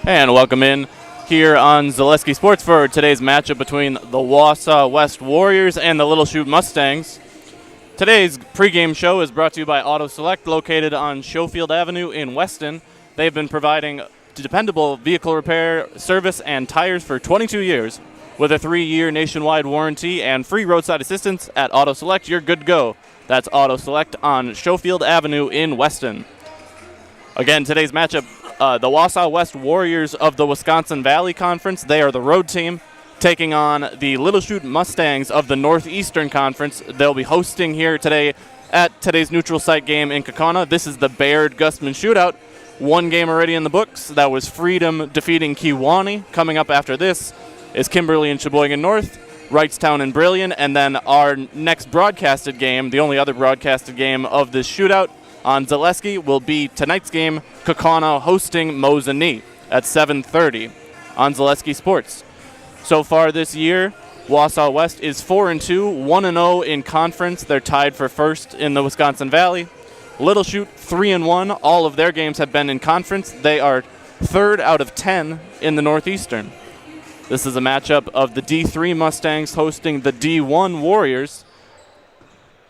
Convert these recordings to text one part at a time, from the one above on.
And welcome in here on Zaleski Sports for today's matchup between the Wausau West Warriors and the Little Chute Mustangs. Today's pregame show is brought to you by Auto Select, located on Schofield Avenue in Weston. They've been providing dependable vehicle repair, service, and tires for 22 years. With a 3-year nationwide warranty and free roadside assistance at Auto Select, you're good to go. That's Auto Select on Schofield Avenue in Weston. Again, today's matchup, the Wausau West Warriors of the Wisconsin Valley Conference. They are the road team taking on the Little Chute Mustangs of the Northeastern Conference. They'll be hosting here today at today's neutral site game in Kaukauna. This is the Baird-Gustman shootout. One game already in the books. That was Freedom defeating Kewaunee. Coming up after this is Kimberly and Sheboygan North, Wrightstown and Brillion, and then our next broadcasted game, the only other broadcasted game of this shootout, on Zaleski will be tonight's game, Kaukauna hosting Mosinee at 7:30 on Zaleski Sports. So far this year, Wausau West is 4-2, 1-0 in conference. They're tied for first in the Wisconsin Valley. Little Chute 3-1. All of their games have been in conference. They are third out of 10 in the Northeastern. This is a matchup of the D3 Mustangs hosting the D1 Warriors.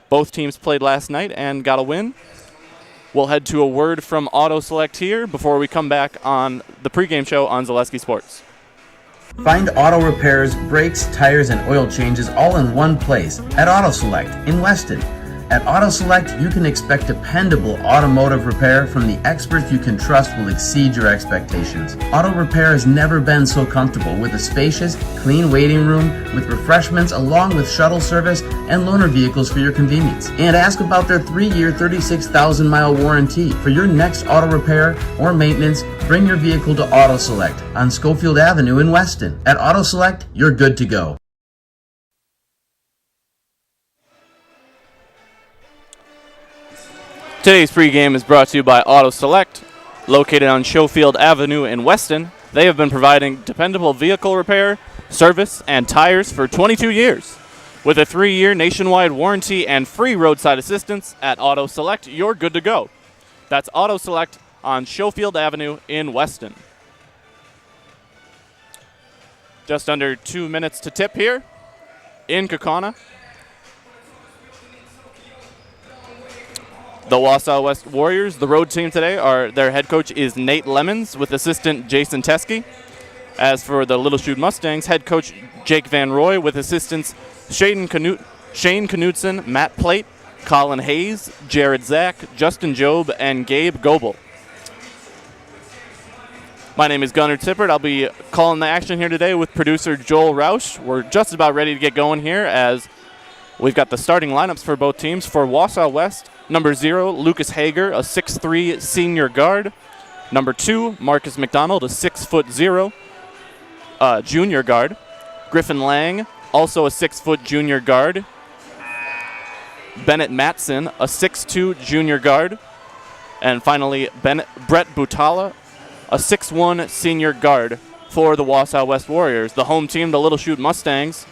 Both teams played last night and got a win. We'll head to a word from Auto Select here before we come back on the pregame show on Zaleski Sports. Find auto repairs, brakes, tires, and oil changes all in one place at Auto Select in Weston. At Auto Select, you can expect dependable automotive repair from the experts you can trust will exceed your expectations. Auto repair has never been so comfortable with a spacious, clean waiting room with refreshments along with shuttle service and loaner vehicles for your convenience. And ask about their 3-year, 36,000-mile warranty. For your next auto repair or maintenance, bring your vehicle to Auto Select on Schofield Avenue in Weston. At Auto Select, you're good to go. Today's pregame is brought to you by Auto Select, located on Schofield Avenue in Weston. They have been providing dependable vehicle repair, service, and tires for 22 years. With a 3-year nationwide warranty and free roadside assistance at Auto Select, you're good to go. That's Auto Select on Schofield Avenue in Weston. Just under 2 minutes to tip here in Kaukauna. The Wausau West Warriors, the road team today, their head coach is Nate Lemons with assistant Jason Teskey. As for the Little Chute Mustangs, head coach Jake Van Roy with assistants Shane Knutson, Matt Plate, Colin Hayes, Jared Zack, Justin Job, and Gabe Goebel. My name is Gunnar Tippert. I'll be calling the action here today with producer Joel Rausch. We're just about ready to get going here as we've got the starting lineups for both teams. For Wausau West, number 0, Lucas Hager, a 6'3" senior guard. Number 2, Marcus McDonald, a 6'0" junior guard. Griffin Lang, also a 6' junior guard. Bennett Matson, a 6'2" junior guard. And finally, Brett Butala, a 6'1" senior guard for the Wausau West Warriors. The home team, the Little Chute Mustangs.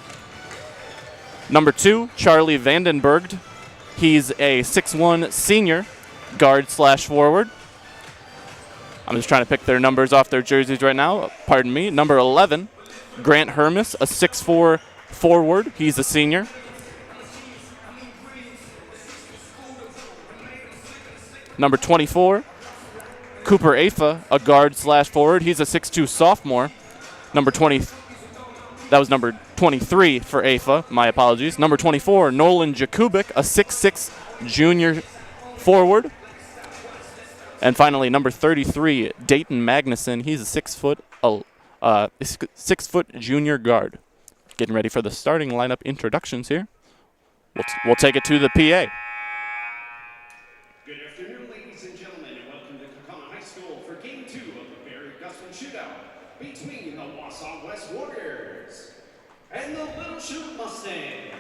Number 2, Charlie Vandenberg. He's a 6'1" senior guard/forward. I'm just trying to pick their numbers off their jerseys right now. Pardon me. Number 11, Grant Hermes, a 6'4" forward. He's a senior. Number 24, Cooper Afa, a guard/forward. He's a 6'2" sophomore. That was number 23 for Afa. My apologies. Number 24, Nolan Jakubik, a 6'6" junior forward. And finally, number 33, Dayton Magnuson. He's a 6' junior guard. Getting ready for the starting lineup introductions here. We'll take it to the PA. Good afternoon, ladies and gentlemen, and welcome to Kaukauna High School for Game 2 of the Baird-Gustman shootout between the Wausau West Warriors and the Little Chute Mustangs.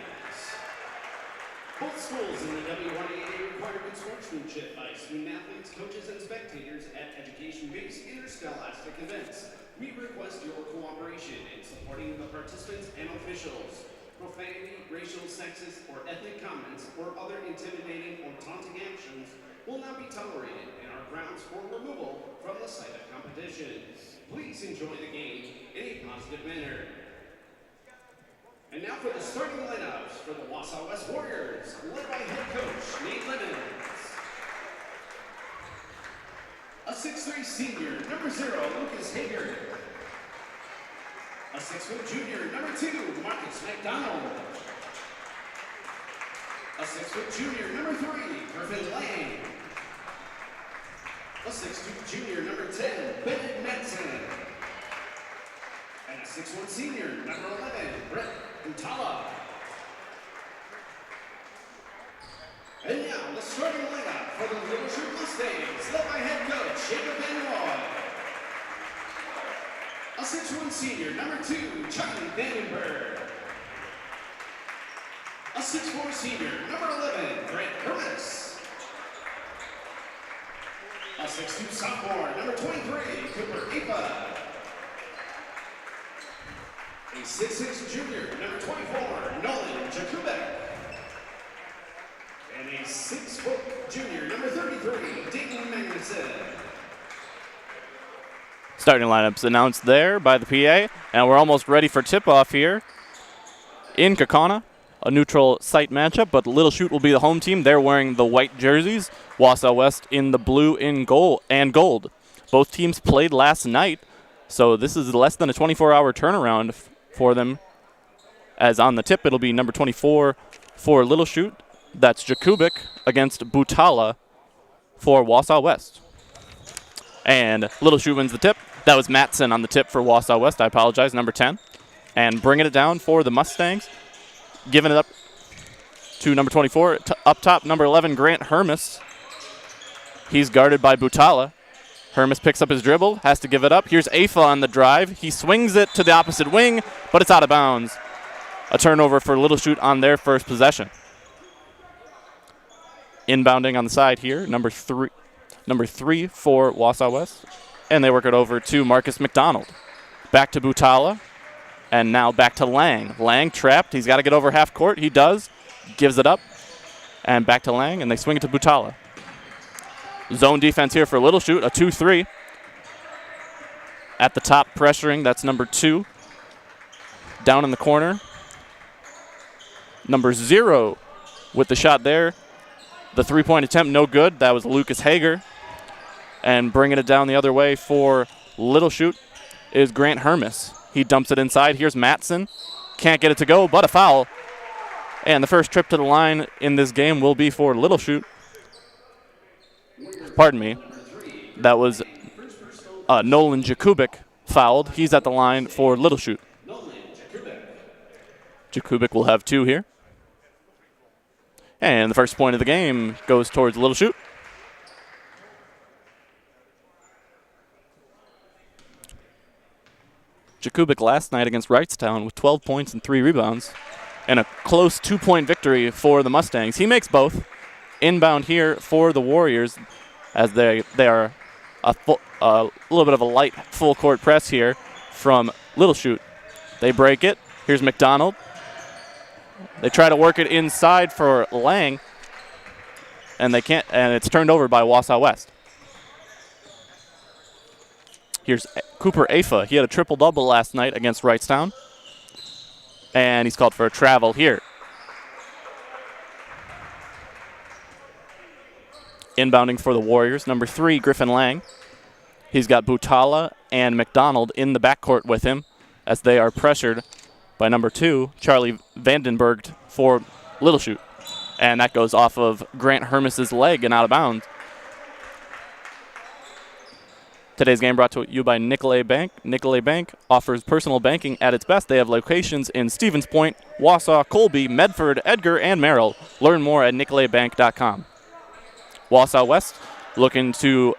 Both schools in the WIAA require good sportsmanship by student athletes, coaches, and spectators at education-based interscholastic events. We request your cooperation in supporting the participants and officials. Profanity, racial, sexist, or ethnic comments, or other intimidating or taunting actions will not be tolerated and are grounds for removal from the site of competition. Please enjoy the game in a positive manner. And now for the starting lineups for the Wausau West Warriors, led by head coach Nate Lemons. A 6'3" senior, number 0, Lucas Hager. A 6-foot junior, number 2, Marcus McDonald. A 6-foot junior, number 3, Griffin Lang. A 6'2" junior, number 10, Bennett Matson. And a 6'1" senior, number 11, Brett Utala. And now the starting lineup for the Little Chute Mustangs, led by head coach Jacob Van Roy. A 6'1" senior, number 2, Charlie Vandenberg. A 6'4" senior, number 11, Grant Hermes. A 6'2" sophomore, number 23, Cooper Apa. A 6'6" junior, number 24, Nolan Jakubek. And a 6-foot junior, number 33, Dayton Magnuson. Starting lineups announced there by the PA, and we're almost ready for tip-off here in Kaukauna. A neutral site matchup, but Little Chute will be the home team. They're wearing the white jerseys. Wausau West in the blue and gold. Both teams played last night, so this is less than a 24-hour turnaround for them. As on the tip, it'll be number 24 for Little Chute. That's Jakubik against Butala for Wausau West. And Little Chute wins the tip. That was Matson on the tip for Wausau West. I apologize, number 10. And bringing it down for the Mustangs. Giving it up to number 24. Up top, number 11, Grant Hermes. He's guarded by Butala. Hermes picks up his dribble, has to give it up. Here's Afa on the drive. He swings it to the opposite wing, but it's out of bounds. A turnover for Little Chute on their first possession. Inbounding on the side here, number three for Wausau West. And they work it over to Marcus McDonald. Back to Butala. And now back to Lang. Lang trapped. He's got to get over half court. He does. Gives it up. And back to Lang, and they swing it to Butala. Zone defense here for Little Chute, a 2-3. At the top pressuring, that's number 2. Down in the corner. Number 0 with the shot there. The three-point attempt, no good. That was Lucas Hager. And bringing it down the other way for Little Chute is Grant Hermes. He dumps it inside. Here's Matson. Can't get it to go, but a foul. And the first trip to the line in this game will be for Little Chute. Pardon me. That was Nolan Jakubik fouled. He's at the line for Little Chute. Jakubik will have 2 here. And the first point of the game goes towards Little Chute. Jakubik last night against Wrightstown with 12 points and 3 rebounds. And a close 2-point victory for the Mustangs. He makes both. Inbound here for the Warriors as they are a little bit of a light full-court press here from Little Chute. They break it. Here's McDonald. They try to work it inside for Lang, and they can't. And it's turned over by Wausau West. Here's Cooper Afa. He had a triple-double last night against Wrightstown, and he's called for a travel here. Inbounding for the Warriors, number 3, Griffin Lang. He's got Butala and McDonald in the backcourt with him as they are pressured by number 2, Charlie Vandenberg for Little Chute. And that goes off of Grant Hermes' leg and out of bounds. Today's game brought to you by Nicolay Bank. Nicolay Bank offers personal banking at its best. They have locations in Stevens Point, Wausau, Colby, Medford, Edgar, and Merrill. Learn more at nicolaybank.com. Wausau West looking to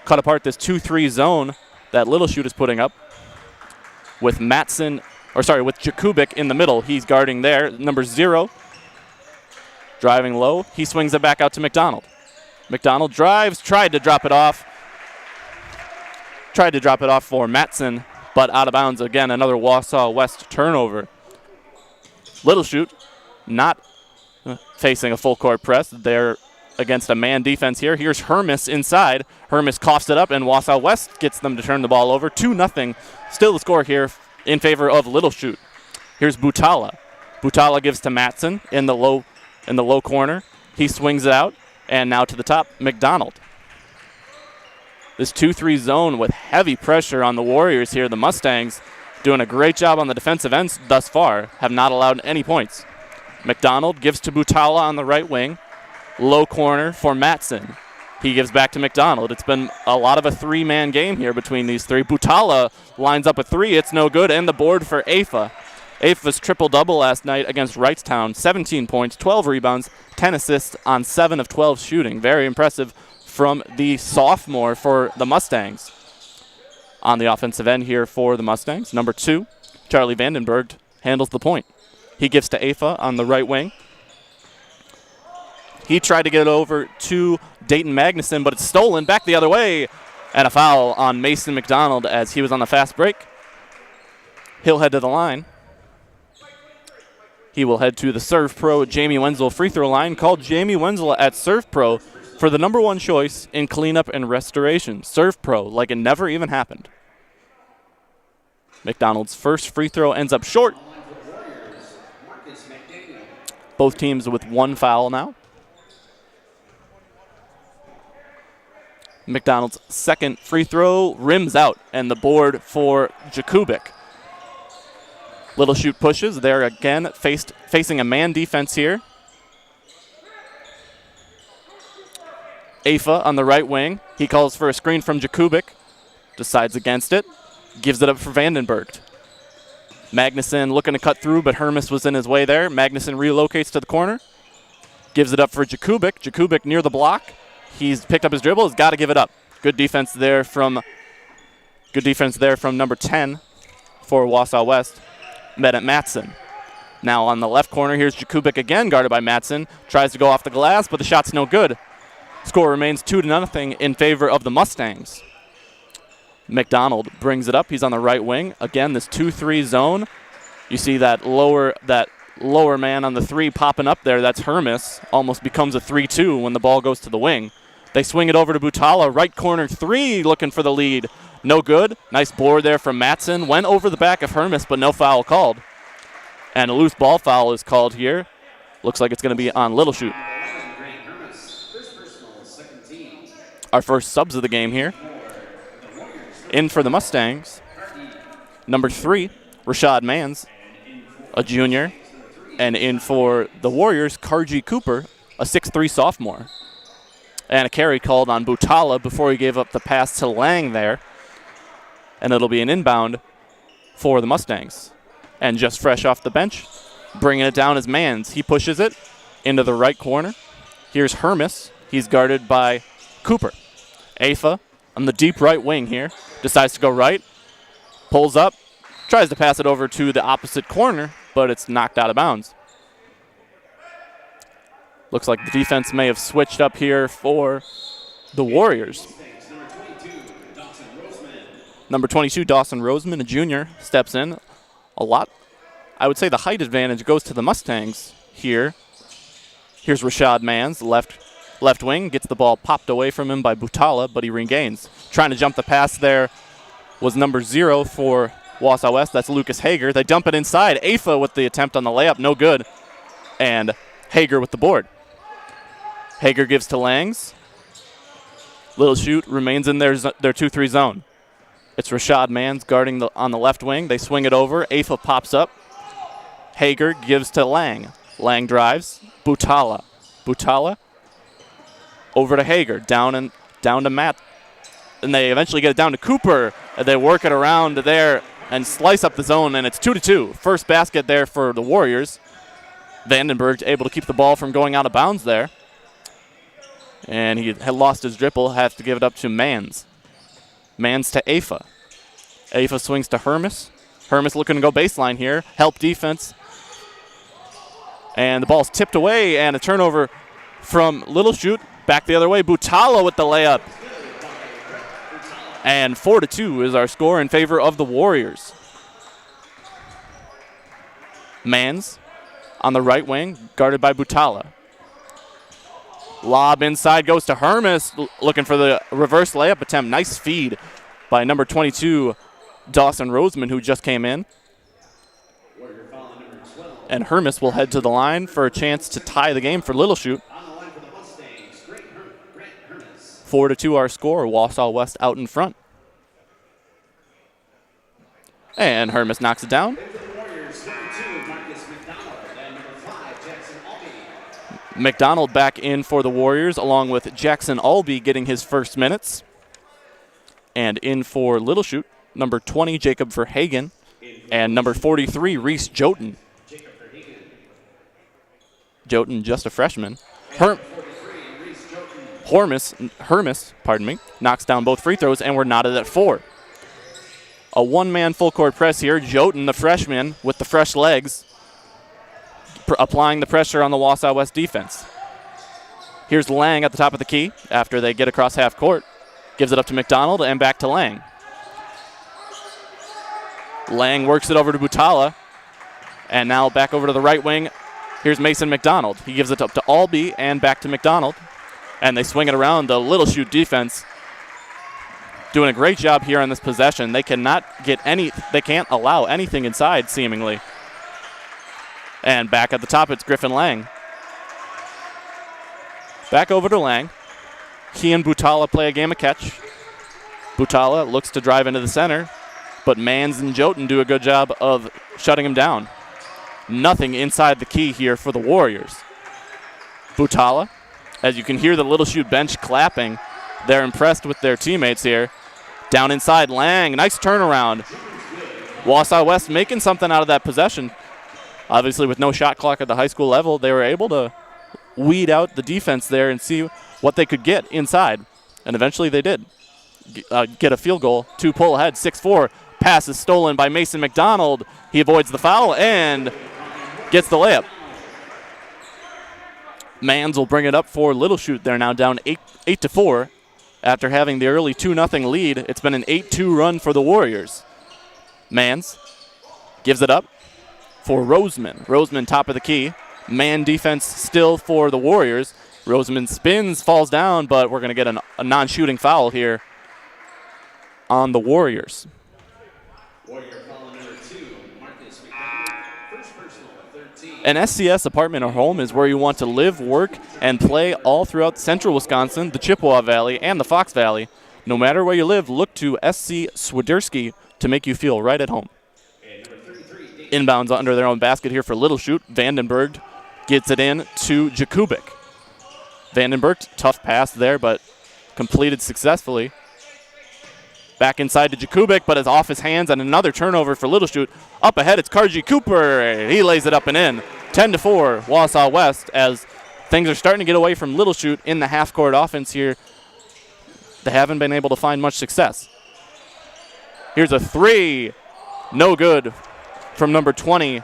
cut apart this 2-3 zone that Little Chute is putting up with with Jakubik in the middle. He's guarding there. Number 0, driving low. He swings it back out to McDonald. McDonald drives, tried to drop it off for Matson, but out of bounds again. Another Wausau West turnover. Little Chute not facing a full court press. They're against a man defense here. Here's Hermes inside. Hermes coughs it up, and Wausau West gets them to turn the ball over. 2-0. Still the score here in favor of Little Chute. Here's Butala. Butala gives to Matson in the low corner. He swings it out, and now to the top, McDonald. This 2-3 zone with heavy pressure on the Warriors here. The Mustangs doing a great job on the defensive ends thus far, have not allowed any points. McDonald gives to Butala on the right wing. Low corner for Matson. He gives back to McDonald. It's been a lot of a three-man game here between these three. Butala lines up a three. It's no good. And the board for AFA. AFA's triple-double last night against Wrightstown. 17 points, 12 rebounds, 10 assists on 7 of 12 shooting. Very impressive from the sophomore for the Mustangs. On the offensive end here for the Mustangs, number 2, Charlie Vandenberg handles the point. He gives to AFA on the right wing. He tried to get it over to Dayton Magnuson, but it's stolen back the other way. And a foul on Mason McDonald as he was on the fast break. He'll head to the line. He will head to the Serve Pro Jamie Wenzel free throw line. Called Jamie Wenzel at Serve Pro for the number 1 choice in cleanup and restoration. Serve Pro, like it never even happened. McDonald's first free throw ends up short. Both teams with 1 foul now. McDonald's second free throw rims out, and the board for Jakubik. Little Chute pushes. They're again facing a man defense here. AFA on the right wing. He calls for a screen from Jakubik. Decides against it. Gives it up for Vandenberg. Magnuson looking to cut through, but Hermes was in his way there. Magnuson relocates to the corner. Gives it up for Jakubik. Jakubik near the block. He's picked up his dribble. He's got to give it up. Good defense there from number 10 for Wausau West. Met Matson. Now on the left corner, here's Jakubik again, guarded by Matson. Tries to go off the glass, but the shot's no good. Score remains 2-0 in favor of the Mustangs. McDonald brings it up. He's on the right wing. Again, this 2-3 zone. You see that lower man on the 3 popping up there. That's Hermes. Almost becomes a 3-2 when the ball goes to the wing. They swing it over to Butala. Right corner 3 looking for the lead. No good. Nice board there from Matson. Went over the back of Hermes, but no foul called. And a loose ball foul is called here. Looks like it's going to be on Little Chute. Our first subs of the game here. In for the Mustangs, number 3, Rashad Mans, a junior. And in for the Warriors, Karji Cooper, a 6'3 sophomore. And a carry called on Butala before he gave up the pass to Lang there. And it'll be an inbound for the Mustangs. And just fresh off the bench, bringing it down is Mans. He pushes it into the right corner. Here's Hermes. He's guarded by Cooper. AFA on the deep right wing here. Decides to go right. Pulls up. Tries to pass it over to the opposite corner, but it's knocked out of bounds. Looks like the defense may have switched up here for the Warriors. Number 22, Dawson Roseman, a junior, steps in. A lot. I would say the height advantage goes to the Mustangs here. Here's Rashad Mans, left wing, gets the ball popped away from him by Butala, but he regains. Trying to jump the pass there was number 0 for Wausau West. That's Lucas Hager. They dump it inside. AFA with the attempt on the layup, no good. And Hager with the board. Hager gives to Langs. Little Chute remains in their 2-3 zone. It's Rashad Mans guarding on the left wing. They swing it over. AFA pops up. Hager gives to Lang. Lang drives. Butala. Over to Hager. Down to Matt. And they eventually get it down to Cooper. And they work it around there and slice up the zone, and it's 2-2. First basket there for the Warriors. Vandenberg able to keep the ball from going out of bounds there. And he had lost his dribble, has to give it up to Mans. Mans to AFA. AFA swings to Hermes. Hermes looking to go baseline here. Help defense. And the ball's tipped away, and a turnover from Little Chute. Back the other way. Butala with the layup. And 4-2 is our score in favor of the Warriors. Mans on the right wing, guarded by Butala. Lob inside goes to Hermes, looking for the reverse layup attempt. Nice feed by number 22, Dawson Roseman, who just came in. And Hermes will head to the line for a chance to tie the game for Little Chute. 4-2 our score. Wausau West out in front. And Hermes knocks it down. McDonald back in for the Warriors, along with Jackson Albee getting his first minutes. And in for Little Chute, number 20, Jacob Verhagen, and number 43, Reese Joten. Joten, just a freshman. Hermes, knocks down both free throws, and we're knotted at 4. A one-man full-court press here. Joten, the freshman, with the fresh legs, applying the pressure on the Wausau West defense. Here's Lang at the top of the key after they get across half court. Gives it up to McDonald and back to Lang. Lang works it over to Butala. And now back over to the right wing. Here's Mason McDonald. He gives it up to Albee and back to McDonald. And they swing it around. The Little Chute defense doing a great job here on this possession. They cannot get they can't allow anything inside, seemingly. And back at the top, it's Griffin Lang. Back over to Lang. He and Butala play a game of catch. Butala looks to drive into the center, but Mans and Joten do a good job of shutting him down. Nothing inside the key here for the Warriors. Butala, as you can hear the Little Chute bench clapping, they're impressed with their teammates here. Down inside, Lang, nice turnaround. Wausau West making something out of that possession. Obviously, with no shot clock at the high school level, they were able to weed out the defense there and see what they could get inside. And eventually they did get a field goal to pull ahead. 6-4. Pass is stolen by Mason McDonald. He avoids the foul and gets the layup. Mans will bring it up for Little Chute. They're now down 8-4. After having the early 2-0 lead, it's been an 8-2 run for the Warriors. Mans gives it up for Roseman. Roseman top of the key. Man defense still for the Warriors. Roseman spins, falls down, but we're going to get a non-shooting foul here on the Warriors. Warrior foul number 2, Marcus McDonald, first personal, 13. An SCS apartment or home is where you want to live, work, and play all throughout central Wisconsin, the Chippewa Valley, and the Fox Valley. No matter where you live, look to SC Swiderski to make you feel right at home. Inbounds under their own basket here for Little Chute. Vandenberg gets it in to Jakubik. Vandenberg, tough pass there, but completed successfully. Back inside to Jakubik, but is off his hands, and another turnover for Little Chute. Up ahead, it's Karji Cooper. He lays it up and in. 10-4, Wausau West, as things are starting to get away from Little Chute in the half-court offense here. They haven't been able to find much success. Here's a three. No good from number 20,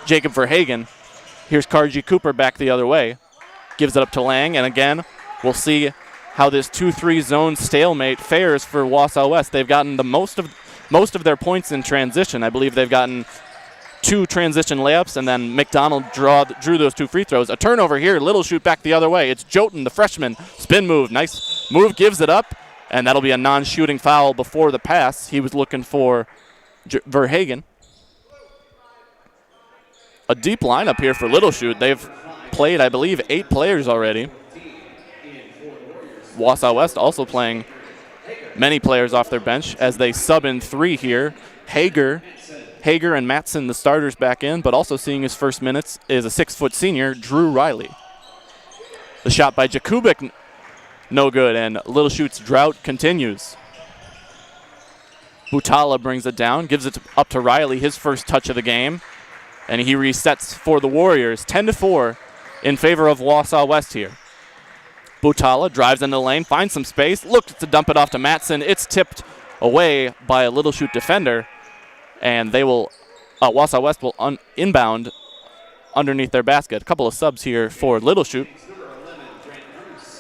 Jacob Verhagen. Here's Karji Cooper back the other way. Gives it up to Lang, and again, we'll see how this 2-3 zone stalemate fares for Wausau West. They've gotten the most of their points in transition. I believe they've gotten 2 transition layups, and then McDonald drew those 2 free throws. A turnover here, Little Chute back the other way. It's Joten, the freshman. Spin move, nice move, gives it up, and that'll be a non-shooting foul before the pass. He was looking for Verhagen. A deep lineup here for Little Chute. They've played, I believe, 8 players already. Wausau West also playing many players off their bench as they sub in 3 here. Hager and Matson, the starters, back in, but also seeing his first minutes is a 6-foot senior, Drew Riley. The shot by Jakubik, no good, and Little Chute's drought continues. Butala brings it down, gives it up to Riley, his first touch of the game, and he resets for the Warriors. 10-4 in favor of Wausau West here. Butala drives into the lane, finds some space, looks to dump it off to Matson. It's tipped away by a Little Chute defender, and they will, Wausau West will inbound underneath their basket. A couple of subs here for Little Chute.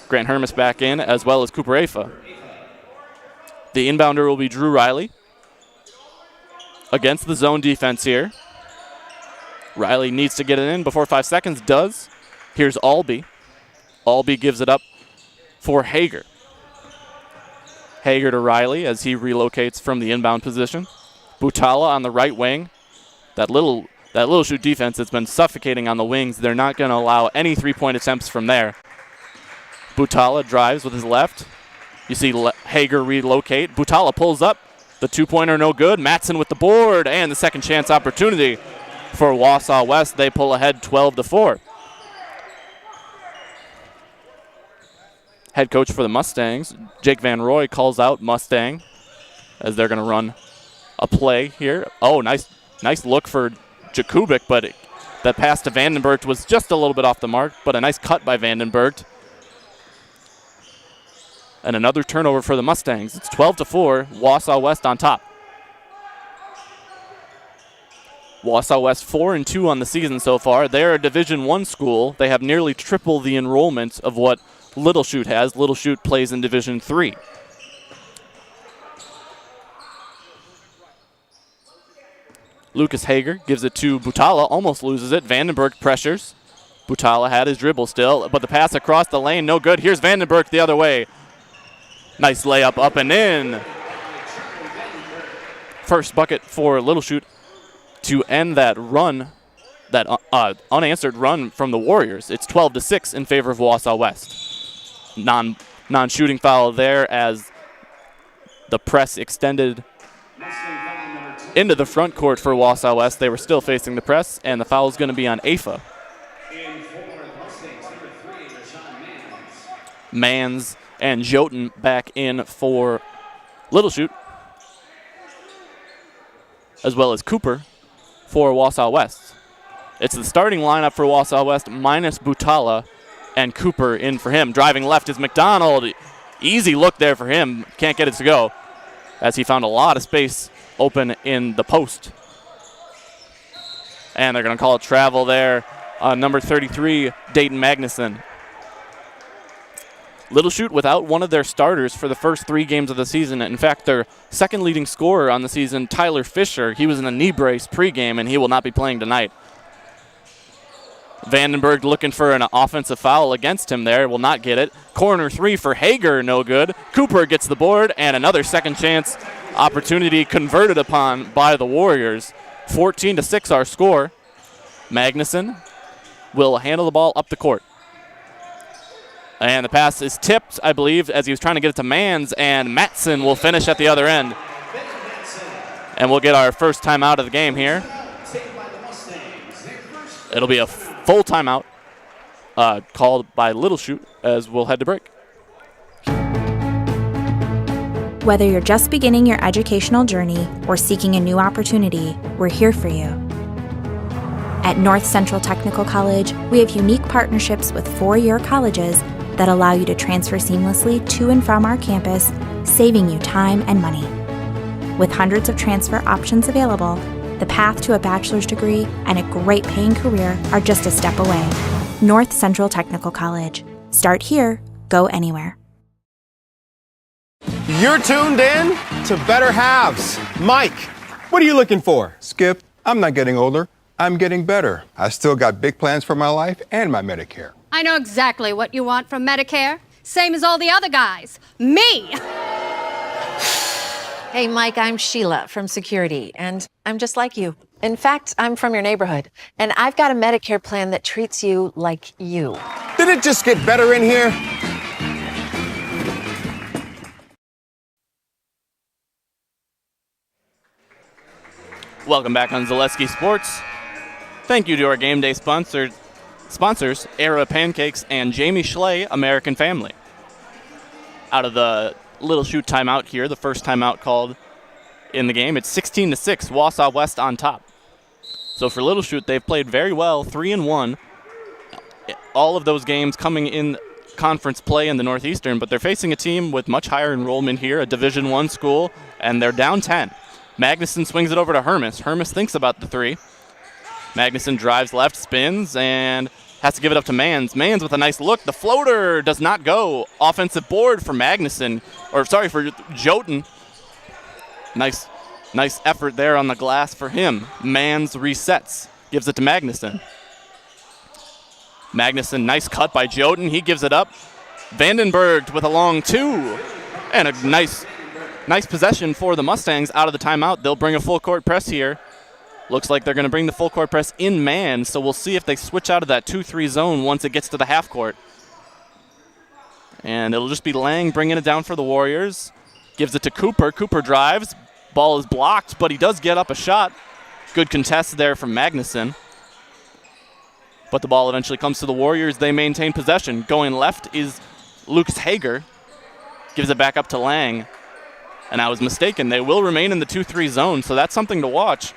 Grant Hermes back in, as well as Cooper Afa. The inbounder will be Drew Riley against the zone defense here. Riley needs to get it in before 5 seconds, does. Here's Albee. Albee gives it up for Hager. Hager to Riley as he relocates from the inbound position. Butala on the right wing. That little shoot defense that's been suffocating on the wings. They're not going to allow any three-point attempts from there. Butala drives with his left. You see Hager relocate. Butala pulls up. The two-pointer no good. Matson with the board and the second chance opportunity for Wausau West. They pull ahead 12-4. Head coach for the Mustangs, Jake Van Roy, calls out Mustang as they're going to run a play here. Oh, nice look for Jakubik, but that pass to Vandenberg was just a little bit off the mark, but a nice cut by Vandenberg. And another turnover for the Mustangs. It's 12-4, Wausau West on top. Wausau West 4-2 on the season so far. They're a Division I school. They have nearly triple the enrollment of what Little Chute has. Little Chute plays in Division III. Lucas Hager gives it to Butala, almost loses it. Vandenberg pressures. Butala had his dribble still, but the pass across the lane, no good. Here's Vandenberg the other way. Nice layup up and in. First bucket for Little Chute to end that run, that unanswered run from the Warriors. It's 12-6 in favor of Wausau West. Non-shooting foul there as the press extended into the front court for Wausau West. They were still facing the press, and the foul is going to be on AFA. Mans and Jotun back in for Little Chute, as well as Cooper for Wausau West. It's the starting lineup for Wausau West minus Butala and Cooper in for him. Driving left is McDonald. Easy look there for him. Can't get it to go as he found a lot of space open in the post. And they're going to call it travel there. Number 33, Dayton Magnuson. Little Chute without one of their starters for the first 3 games of the season. In fact, their second leading scorer on the season, Tyler Fisher, he was in a knee brace pregame, and he will not be playing tonight. Vandenberg looking for an offensive foul against him there. Will not get it. Corner 3 for Hager, no good. Cooper gets the board, and another second chance opportunity converted upon by the Warriors. 14-6 our score. Magnuson will handle the ball up the court. And the pass is tipped, I believe, as he was trying to get it to Mans, and Matson will finish at the other end. And we'll get our first timeout of the game here. It'll be a full timeout called by Little Chute as we'll head to break. Whether you're just beginning your educational journey or seeking a new opportunity, we're here for you. At North Central Technical College, we have unique partnerships with 4-year colleges that allow you to transfer seamlessly to and from our campus, saving you time and money. With hundreds of transfer options available, the path to a bachelor's degree and a great paying career are just a step away. North Central Technical College. Start here, go anywhere. You're tuned in to Better Halves. Mike, what are you looking for? Skip, I'm not getting older. I'm getting better. I still got big plans for my life and my Medicare. I know exactly what you want from Medicare. Same as all the other guys. Me! Hey, Mike, I'm Sheila from Security, and I'm just like you. In fact, I'm from your neighborhood, and I've got a Medicare plan that treats you like you. Did it just get better in here? Welcome back on Zaleski Sports. Thank you to our game day sponsors, Era Pancakes and Jamie Schley, American Family. Out of the Little Chute timeout here, the first timeout called in the game, it's 16-6, Wausau West on top. So for Little Chute, they've played very well, 3-1. All of those games coming in conference play in the Northeastern, but they're facing a team with much higher enrollment here, a Division I school, and they're down 10. Magnuson swings it over to Hermes. Hermes thinks about the 3. Magnuson drives left, spins, and has to give it up to Mans. Mans with a nice look. The floater does not go. Offensive board for Magnuson, for Jotun. Nice effort there on the glass for him. Mans resets, gives it to Magnuson. Magnuson, nice cut by Jotun. He gives it up. Vandenberg with a long 2. And a nice possession for the Mustangs out of the timeout. They'll bring a full court press here. Looks like they're going to bring the full court press in man, so we'll see if they switch out of that 2-3 zone once it gets to the half court. And it'll just be Lang bringing it down for the Warriors. Gives it to Cooper. Cooper drives. Ball is blocked, but he does get up a shot. Good contest there from Magnuson. But the ball eventually comes to the Warriors. They maintain possession. Going left is Lucas Hager. Gives it back up to Lang. And I was mistaken. They will remain in the 2-3 zone, so that's something to watch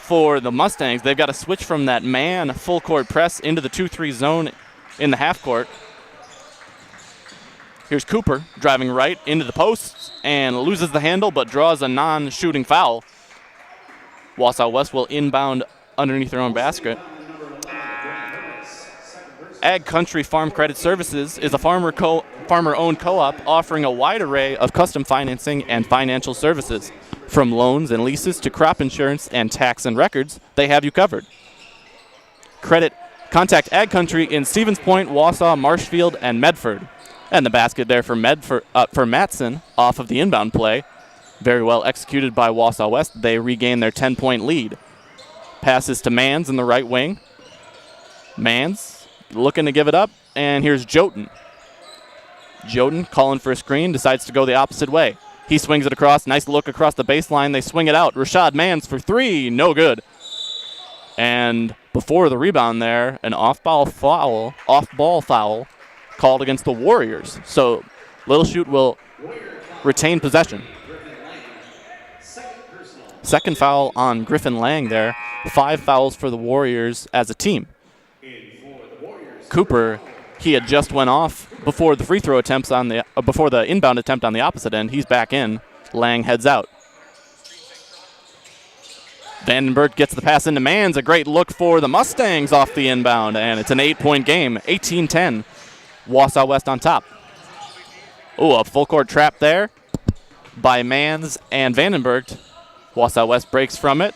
for the Mustangs. They've got to switch from that man full court press into the 2-3 zone in the half court. Here's Cooper driving right into the posts and loses the handle but draws a non-shooting foul. Wausau West will inbound underneath their own basket. Ag Country Farm Credit Services is a farmer-owned co-op offering a wide array of custom financing and financial services. From loans and leases to crop insurance and tax and records, they have you covered. Contact Ag Country in Stevens Point, Wausau, Marshfield, and Medford. And the basket there for Matson off of the inbound play. Very well executed by Wausau West. They regain their 10-point lead. Passes to Mans in the right wing. Mans looking to give it up, and here's Jotun. Jotun calling for a screen, decides to go the opposite way. He swings it across, nice look across the baseline. They swing it out. Rashad Mans for 3, no good. And before the rebound there, an off-ball foul called against the Warriors. So Little Chute will retain possession. Second foul on Griffin Lang there. 5 fouls for the Warriors as a team. Cooper, he had just went off before the free throw attempts on the before the inbound attempt on the opposite end. He's back in. Lang heads out. Vandenberg gets the pass into Mans. A great look for the Mustangs off the inbound, and it's an 8-point game. 18-10. Wausau West on top. Oh, a full court trap there by Mans and Vandenberg. Wausau West breaks from it.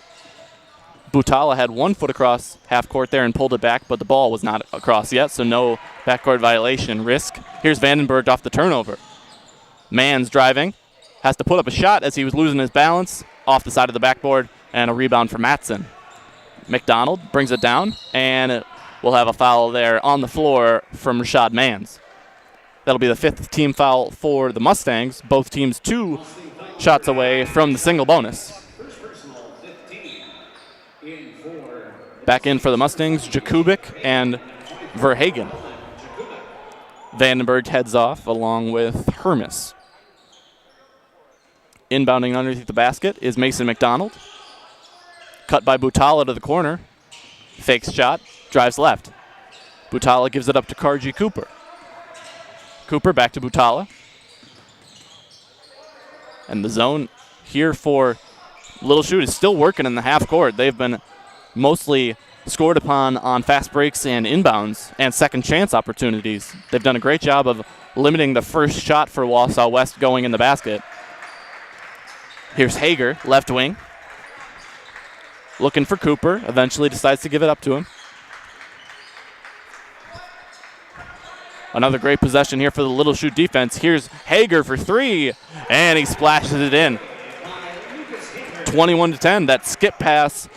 Butala had 1 foot across half court there and pulled it back, but the ball was not across yet, so no backcourt violation risk. Here's Vandenberg off the turnover. Mans driving. Has to put up a shot as he was losing his balance off the side of the backboard, and a rebound for Matson. McDonald brings it down, and we'll have a foul there on the floor from Rashad Mans. That'll be the 5th team foul for the Mustangs. Both teams 2 shots away from the single bonus. Back in for the Mustangs, Jakubik and Verhagen. Vandenberg heads off along with Hermes. Inbounding underneath the basket is Mason McDonald. Cut by Butala to the corner. Fakes shot, drives left. Butala gives it up to Karji Cooper. Cooper back to Butala. And the zone here for Little Chute is still working in the half court. They've been mostly scored upon on fast breaks and inbounds and second chance opportunities. They've done a great job of limiting the first shot for Wausau West going in the basket. Here's Hager, left wing. Looking for Cooper, eventually decides to give it up to him. Another great possession here for the Little Chute defense. Here's Hager for 3, and he splashes it in. 21-10, that skip pass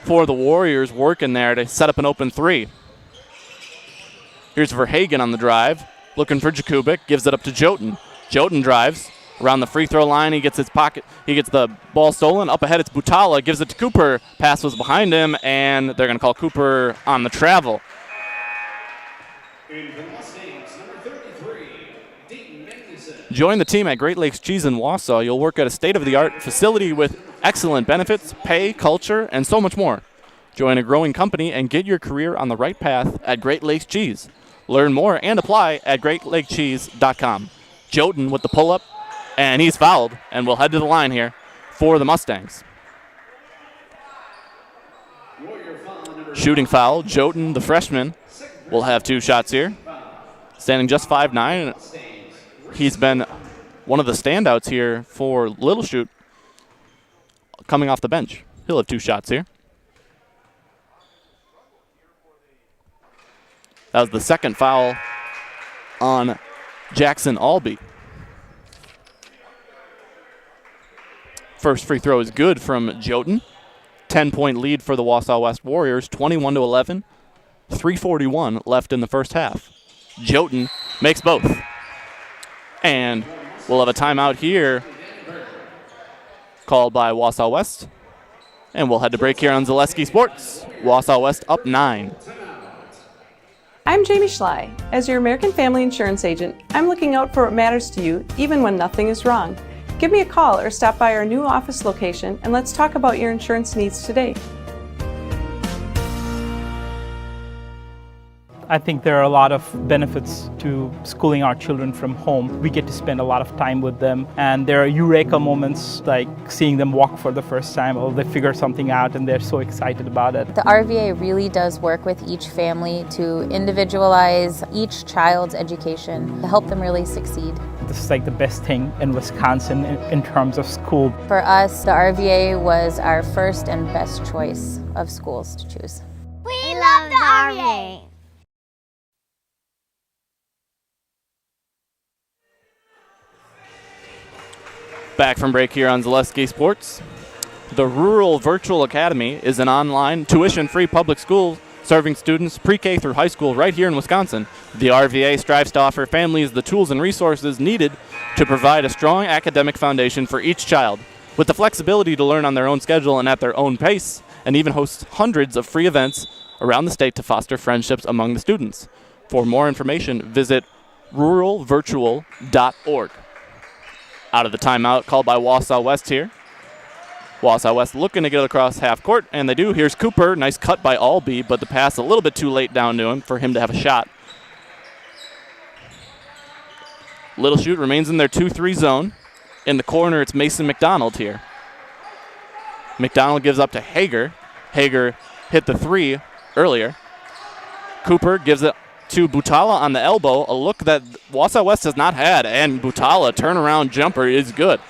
for the Warriors working there to set up an open 3. Here's Verhagen on the drive, looking for Jakubik, gives it up to Jotun. Jotun drives around the free throw line. He gets the ball stolen. Up ahead, it's Butala, gives it to Cooper. Pass was behind him, and they're going to call Cooper on the travel. Join the team at Great Lakes Cheese in Wausau. You'll work at a state-of-the-art facility with excellent benefits, pay, culture, and so much more. Join a growing company and get your career on the right path at Great Lakes Cheese. Learn more and apply at greatlakecheese.com. Jotun with the pull-up, and he's fouled, and we'll head to the line here for the Mustangs. Shooting foul, Jotun, the freshman, will have 2 shots here. Standing just 5'9". He's been one of the standouts here for Little Chute coming off the bench. He'll have 2 shots here. That was the second foul on Jackson Albee. First free throw is good from Jotun. 10-point lead for the Wausau West Warriors, 21-11. 3:41 left in the first half. Jotun makes both. And we'll have a timeout here called by Wausau West. And we'll head to break here on Zaleski Sports. Wausau West up 9. I'm Jamie Schley. As your American Family Insurance agent, I'm looking out for what matters to you, even when nothing is wrong. Give me a call or stop by our new office location and let's talk about your insurance needs today. I think there are a lot of benefits to schooling our children from home. We get to spend a lot of time with them, and there are eureka moments like seeing them walk for the first time, or they figure something out and they're so excited about it. The RVA really does work with each family to individualize each child's education to help them really succeed. This is like the best thing in Wisconsin in terms of school. For us, the RVA was our first and best choice of schools to choose. We love the RVA! Back from break here on Zaleski Sports. The Rural Virtual Academy is an online, tuition-free public school serving students pre-K through high school right here in Wisconsin. The RVA strives to offer families the tools and resources needed to provide a strong academic foundation for each child, with the flexibility to learn on their own schedule and at their own pace, and even host hundreds of free events around the state to foster friendships among the students. For more information, visit ruralvirtual.org. Out of the timeout called by Wausau West here. Wausau West looking to get across half court, and they do. Here's Cooper. Nice cut by Albee, but the pass a little bit too late down to him for him to have a shot. Little Chute remains in their 2-3 zone. In the corner, it's Mason McDonald here. McDonald gives up to Hager. Hager hit the three earlier. Cooper gives it to Butala on the elbow, a look that Wausau West has not had, and Butala turnaround jumper is good.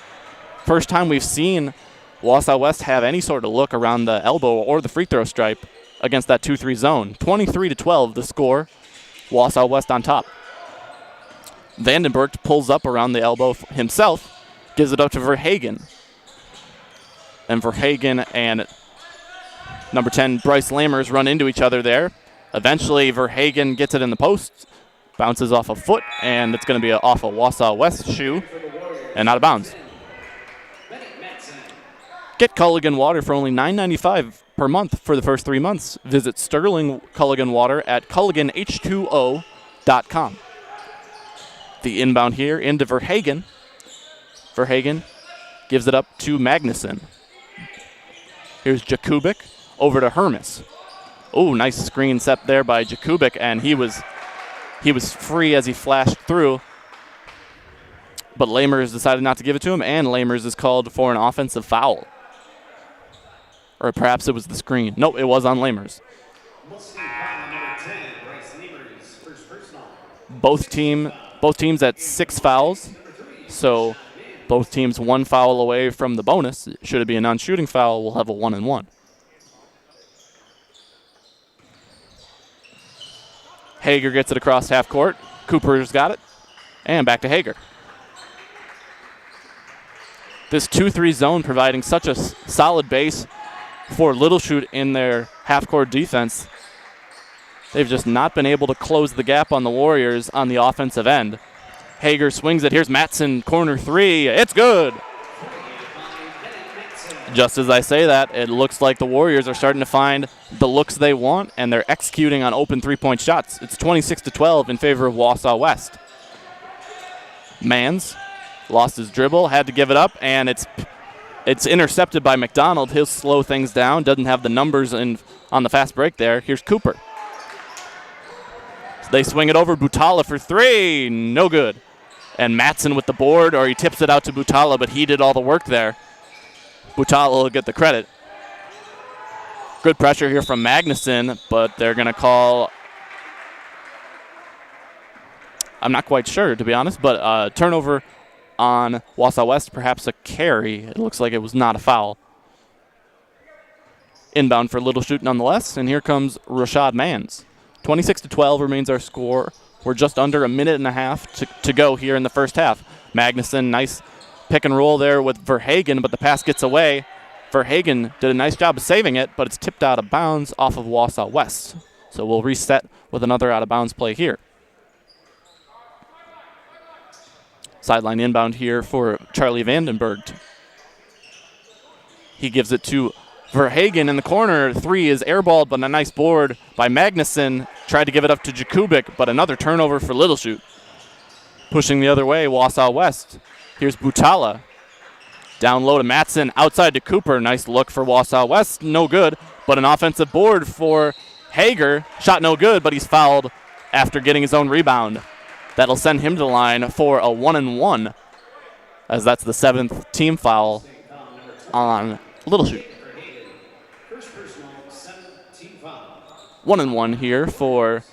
First time we've seen Wausau West have any sort of look around the elbow or the free throw stripe against that 2-3 zone. 23-12 the score. Wausau West on top. Vandenberg pulls up around the elbow himself, gives it up to Verhagen. And Verhagen and number 10 Bryce Lammers run into each other there. Eventually, Verhagen gets it in the post, bounces off a foot, and it's going to be off a Wausau West shoe and out of bounds. Get Culligan Water for only $9.95 per month for the first 3 months. Visit Sterling Culligan Water at culliganh2o.com. The inbound here into Verhagen. Verhagen gives it up to Magnuson. Here's Jakubik over to Hermes. Oh, nice screen set there by Jakubik, and he was free as he flashed through. But Lamers decided not to give it to him, and Lamers is called for an offensive foul. Or perhaps it was the screen. Nope, it was on Lamers. Both teams at 6 fouls, so both teams 1 foul away from the bonus. Should it be a non-shooting foul, we'll have a 1-and-1. Hager gets it across half court. Cooper's got it. And back to Hager. This 2-3 zone providing such a solid base for Little Chute in their half-court defense. They've just not been able to close the gap on the Warriors on the offensive end. Hager swings it. Here's Matson, corner 3. It's good. Just as I say that, it looks like the Warriors are starting to find the looks they want, and they're executing on open three-point shots. It's 26-12 in favor of Wausau West. Mans lost his dribble, had to give it up, and it's intercepted by McDonald. He'll slow things down, doesn't have the numbers on the fast break there. Here's Cooper. They swing it over. Butala for 3. No good. And Matson with the board, or he tips it out to Butala, but he did all the work there. Butala will get the credit. Good pressure here from Magnuson, but they're going to call, I'm not quite sure, to be honest, but turnover on Wausau West, perhaps a carry. It looks like it was not a foul. Inbound for Little Chute nonetheless, and here comes Rashad Mans. 26-12 remains our score. We're just under a minute and a half to go here in the first half. Magnuson, nice pick and roll there with Verhagen, but the pass gets away. Verhagen did a nice job of saving it, but it's tipped out of bounds off of Wausau West. So we'll reset with another out-of-bounds play here. Sideline inbound here for Charlie Vandenberg. He gives it to Verhagen in the corner. 3 is airballed, but a nice board by Magnuson. Tried to give it up to Jakubik, but another turnover for Little Chute. Pushing the other way, Wausau West. Here's Butala. Down low to Matson, outside to Cooper. Nice look for Wausau West, no good. But an offensive board for Hager. Shot no good, but he's fouled after getting his own rebound. That'll send him to the line for a 1-and-1, as that's the 7th team foul on Little Chute. 1-and-1 here for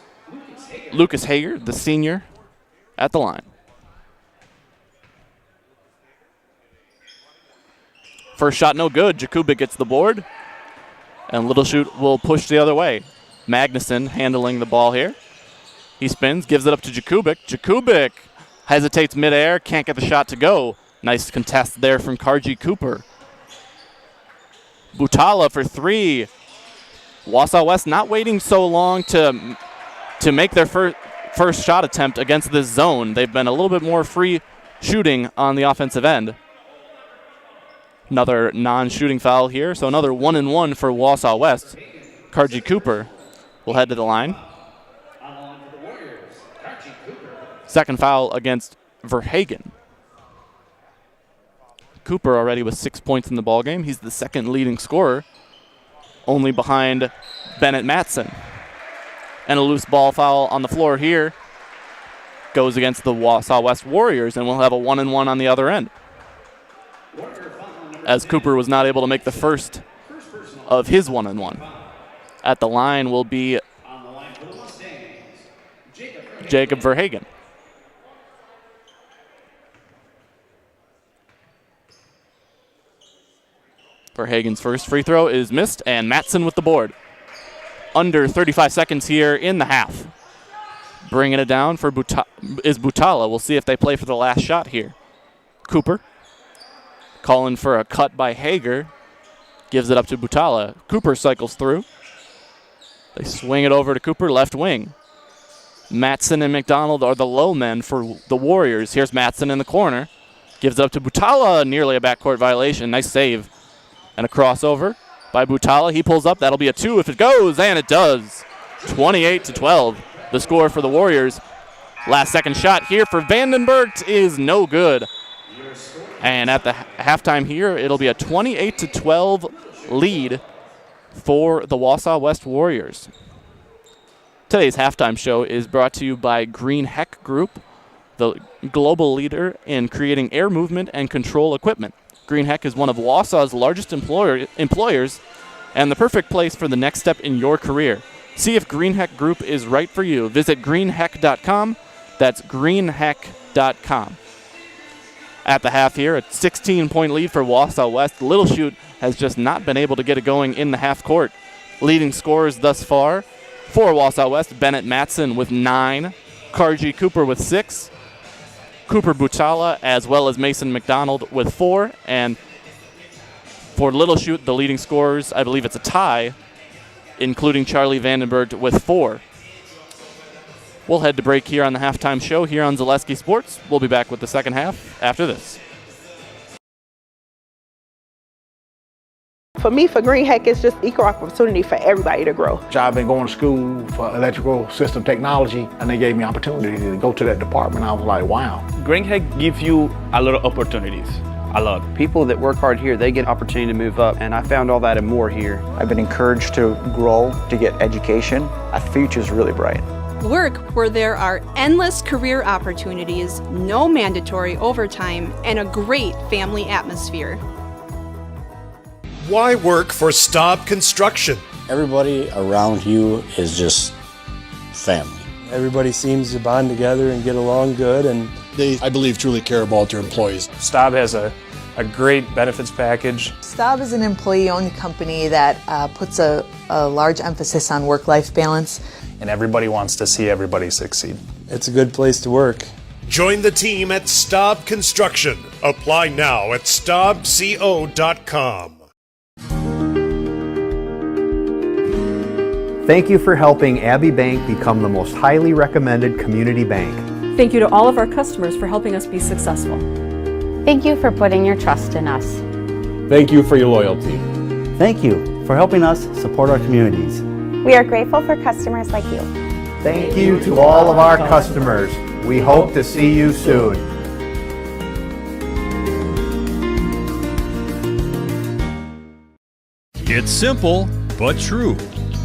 Lucas Hager, the senior, at the line. First shot no good. Jakubik gets the board, and Little Chute will push the other way. Magnuson handling the ball here. He spins, gives it up to Jakubik. Jakubik hesitates midair, can't get the shot to go. Nice contest there from Karji Cooper. Butala for 3. Wausau West not waiting so long to make their first shot attempt against this zone. They've been a little bit more free shooting on the offensive end. Another non-shooting foul here, so another 1-and-1 for Wausau West. Karji Cooper will head to the line. Second foul against Verhagen. Cooper already with 6 points in the ballgame. He's the second leading scorer, only behind Bennett Matson. And a loose ball foul on the floor here goes against the Wausau West Warriors, and we'll have a 1-and-1 on the other end, as Cooper was not able to make the first of his 1-and-1. At the line will be Jacob Verhagen. Verhagen's first free throw is missed, and Matson with the board. Under 35 seconds here in the half. Bringing it down for Butala. We'll see if they play for the last shot here. Cooper calling for a cut by Hager. Gives it up to Butala. Cooper cycles through. They swing it over to Cooper, left wing. Matson and McDonald are the low men for the Warriors. Here's Matson in the corner. Gives it up to Butala, nearly a backcourt violation. Nice save. And a crossover by Butala. He pulls up. That'll be a 2 if it goes, and it does. 28-12, the score for the Warriors. Last second shot here for Vandenberg is no good. And at the halftime here, it'll be a 28-12 lead for the Wausau West Warriors. Today's halftime show is brought to you by Green Heck Group, the global leader in creating air movement and control equipment. Green Heck is one of Wausau's largest employers and the perfect place for the next step in your career. See if Green Heck Group is right for you. Visit greenheck.com. That's greenheck.com. At the half here, a 16-point lead for Wausau West. Little Chute has just not been able to get it going in the half court. Leading scorers thus far for Wausau West, Bennett Matson with 9, Karji Cooper with 6, Cooper Butala, as well as Mason McDonald with 4. And for Little Chute, the leading scorers, I believe it's a tie, including Charlie Vandenberg with 4. We'll head to break here on the halftime show here on Zaleski Sports. We'll be back with the second half after this. For me, for Green Heck, it's just equal opportunity for everybody to grow. I've been going to school for electrical system technology, and they gave me opportunity to go to that department. I was like, wow. Green Heck gives you a lot of opportunities. A lot. People that work hard here, they get opportunity to move up, and I found all that and more here. I've been encouraged to grow, to get education. Our future's really bright. Work where there are endless career opportunities, no mandatory overtime, and a great family atmosphere. Why work for Staub Construction? Everybody around you is just family. Everybody seems to bond together and get along good, and they, I believe, truly care about their employees. Staub has a great benefits package. Staub is an employee-owned company that puts a large emphasis on work-life balance. and everybody wants to see everybody succeed. It's a good place to work. Join the team at Staub Construction. Apply now at staubco.com. Thank you for helping Abbey Bank become the most highly recommended community bank. Thank you to all of our customers for helping us be successful. Thank you for putting your trust in us. Thank you for your loyalty. Thank you for helping us support our communities. We are grateful for customers like you. Thank you to all of our customers. We hope to see you soon. It's simple but true.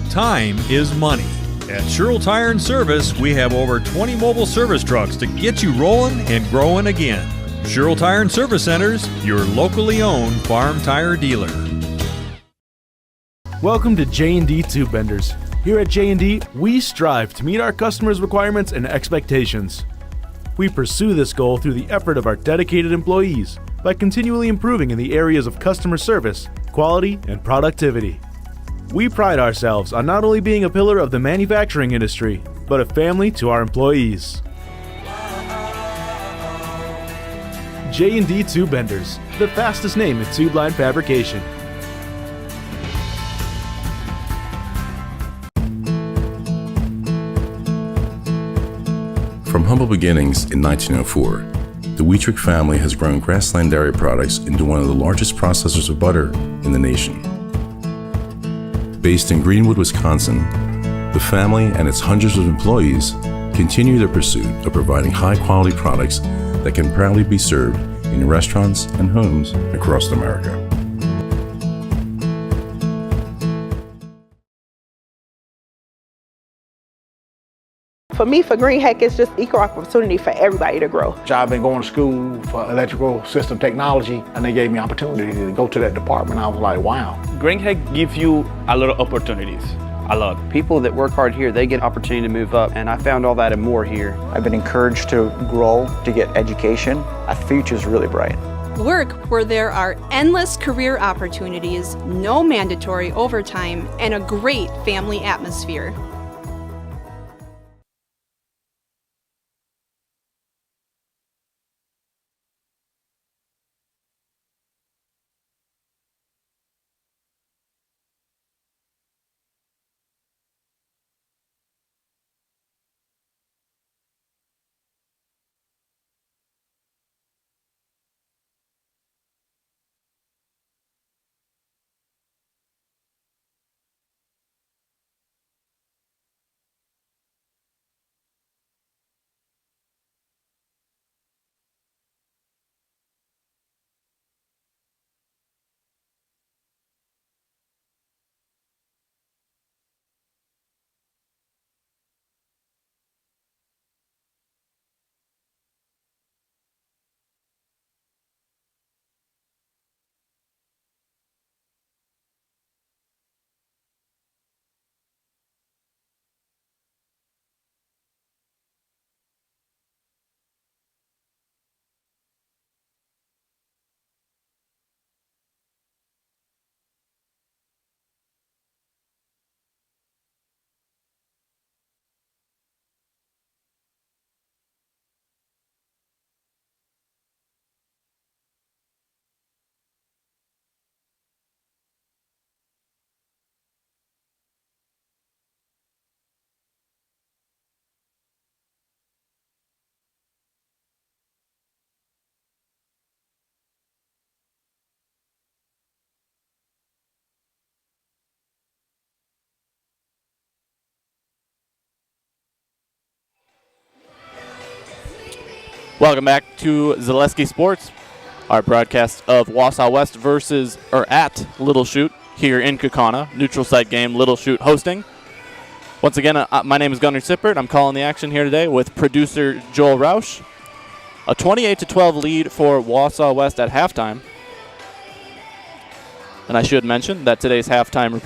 Time is money. At Sherrill Tire and Service, we have over 20 mobile service trucks to get you rolling and growing again. Sherrill Tire and Service Centers, your locally owned farm tire dealer. Welcome to J&D Tube Benders. Here at J&D, we strive to meet our customers' requirements and expectations. We pursue this goal through the effort of our dedicated employees by continually improving in the areas of customer service, quality, and productivity. We pride ourselves on not only being a pillar of the manufacturing industry, but a family to our employees. J&D Tube Benders, the fastest name in tube line fabrication. From humble beginnings in 1904, the Wheatrick family has grown Grassland Dairy Products into one of the largest processors of butter in the nation. Based in Greenwood, Wisconsin, the family and its hundreds of employees continue their pursuit of providing high-quality products that can proudly be served in restaurants and homes across America. For me, for Green Heck, it's just equal opportunity for everybody to grow. I've been going to school for electrical system technology, and they gave me opportunity to go to that department. I was like, wow. Green Heck gives you a lot of opportunities. A lot. People that work hard here, they get opportunity to move up, and I found all that and more here. I've been encouraged to grow, to get education. Our future's really bright. Work where there are endless career opportunities, no mandatory overtime, and a great family atmosphere. Welcome back to Zaleski Sports, our broadcast of Wausau West at Little Chute here in Kaukauna. Neutral site game, Little Chute hosting. Once again, my name is Gunnar Sippert. I'm calling the action here today with producer Joel Rausch. A 28-12 lead for Wausau West at halftime. And I should mention that today's halftime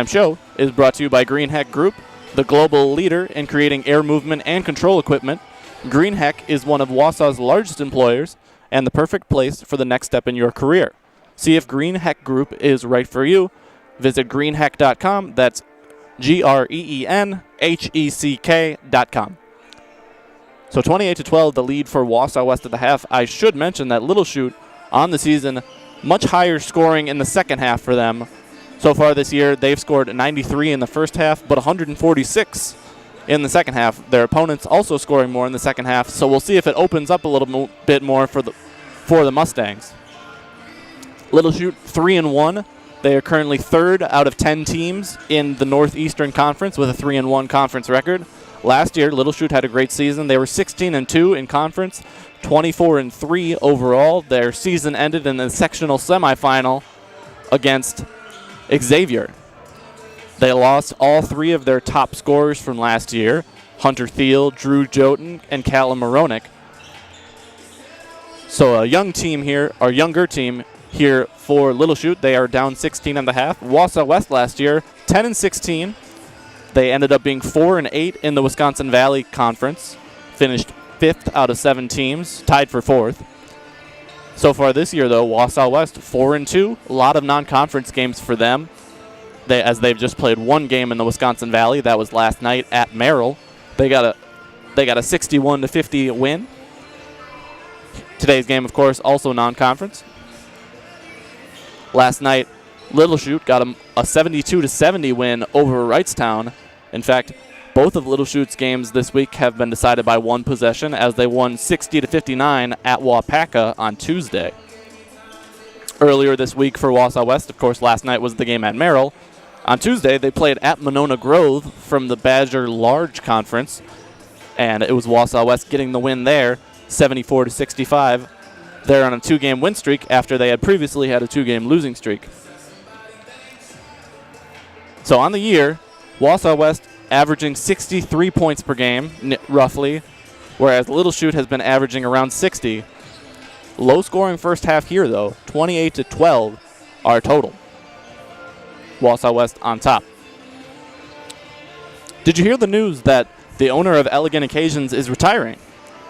show, is brought to you by Green Heck Group, the global leader in creating air movement and control equipment. Green Heck is one of Wausau's largest employers and the perfect place for the next step in your career. See if Green Heck Group is right for you. Visit greenheck.com. That's GREENHECK.com. So 28-12, the lead for Wausau West at the half. I should mention that Little Chute on the season, much higher scoring in the second half for them. So far this year, they've scored 93 in the first half, but 146 in the second half. Their opponents also scoring more in the second half, so we'll see if it opens up a little bit more for the Mustangs. Little Chute 3-1. They are currently third out of 10 teams in the Northeastern Conference with a 3-1 conference record. Last year, Little Chute had a great season. They were 16-2 in conference, 24-3 overall. Their season ended in the sectional semifinal against Xavier. They lost all three of their top scorers from last year, Hunter Thiel, Drew Joten, and Callum Moronic. So a younger team here for Little Chute. They are down 16.5. Wausau West last year, 10-16. They ended up being 4-8 in the Wisconsin Valley Conference, finished 5th out of 7 teams, tied for 4th. So far this year, though, Wausau West 4-2. A lot of non-conference games for them, as they've just played one game in the Wisconsin Valley. That was last night at Merrill. They got a 61-50 win. Today's game, of course, also non-conference. Last night, Little Chute got a 72-70 win over Wrightstown. In fact, both of Little Chute's games this week have been decided by one possession, as they won 60-59 at Wapaka on Tuesday. Earlier this week for Wausau West, of course, last night was the game at Merrill. On Tuesday, they played at Monona Grove from the Badger Large Conference, and it was Wausau West getting the win there, 74-65. They're on a 2-game win streak after they had previously had a 2-game losing streak. So on the year, Wausau West averaging 63 points per game, roughly, whereas Little Chute has been averaging around 60. Low scoring first half here, though, 28-12 our total. Wausau West on top. Did you hear the news that the owner of Elegant Occasions is retiring?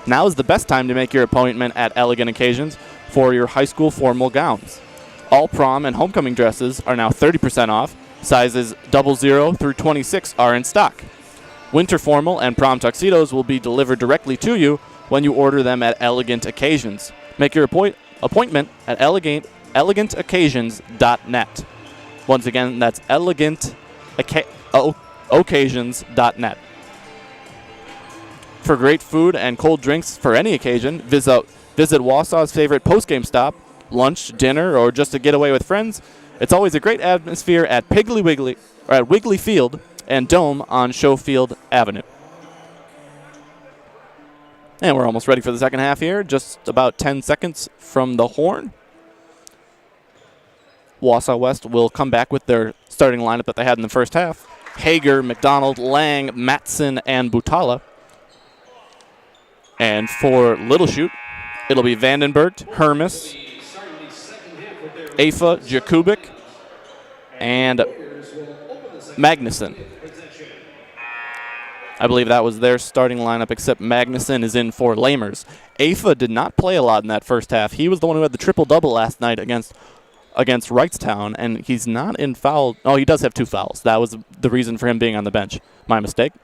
Now is the best time to make your appointment at Elegant Occasions for your high school formal gowns. All prom and homecoming dresses are now 30% off. Sizes 00 through 26 are in stock. Winter formal and prom tuxedos will be delivered directly to you when you order them at Elegant Occasions. Make your appointment at elegantoccasions.net. Once again, that's elegantoccasions.net. For great food and cold drinks for any occasion, visit Wausau's favorite postgame stop, lunch, dinner, or just a getaway with friends. It's always a great atmosphere at Wiggly Field and Dome on Schofield Avenue. And we're almost ready for the second half here. Just about 10 seconds from the horn. Wausau West will come back with their starting lineup that they had in the first half. Hager, McDonald, Lang, Matson, and Butala. And for Little Chute, it'll be Vandenberg, Hermes, Afa, Jakubik, and Magnuson. I believe that was their starting lineup, except Magnuson is in for Lamers. Afa did not play a lot in that first half. He was the one who had the triple-double last night against Wrightstown, and he's not in foul. Oh, he does have 2 fouls. That was the reason for him being on the bench. My mistake.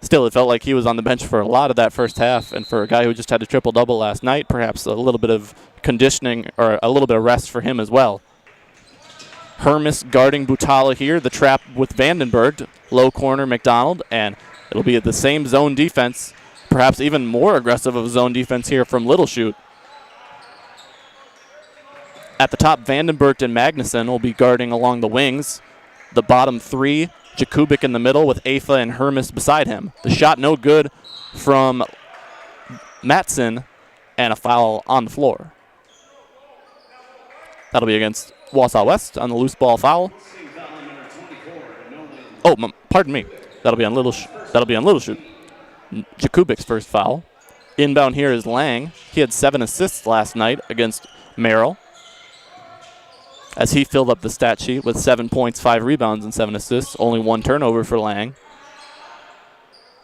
Still, it felt like he was on the bench for a lot of that first half, and for a guy who just had a triple-double last night, perhaps a little bit of conditioning or a little bit of rest for him as well. Hermes guarding Butala here, the trap with Vandenberg, low corner McDonald, and it'll be the same zone defense, perhaps even more aggressive of a zone defense here from Little Chute. At the top, Vandenberg and Magnuson will be guarding along the wings. The bottom 3, Jakubik in the middle with Afa and Hermes beside him. The shot no good from Matson, and a foul on the floor. That'll be against Wausau West on the loose ball foul. Oh, pardon me. That'll be on Little Chute. Jakubik's first foul. Inbound here is Lang. He had 7 assists last night against Merrill, as he filled up the stat sheet with 7 points, 5 rebounds, and 7 assists. Only 1 turnover for Lang.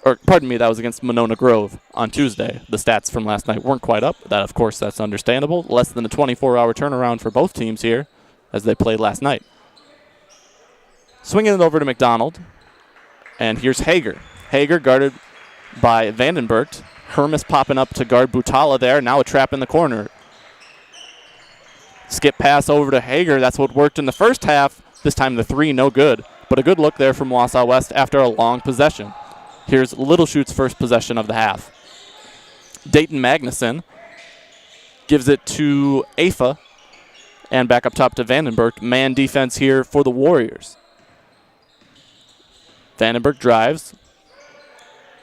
Or, pardon me, that was against Monona Grove on Tuesday. The stats from last night weren't quite up. That, of course, that's understandable. Less than a 24-hour turnaround for both teams here as they played last night. Swinging it over to McDonald. And here's Hager. Hager guarded by Vandenberg. Hermes popping up to guard Butala there. Now a trap in the corner. Skip pass over to Hager. That's what worked in the first half. This time the three, no good. But a good look there from Wausau West after a long possession. Here's Little Chute's first possession of the half. Dayton Magnuson gives it to Afa. And back up top to Vandenberg. Man defense here for the Warriors. Vandenberg drives.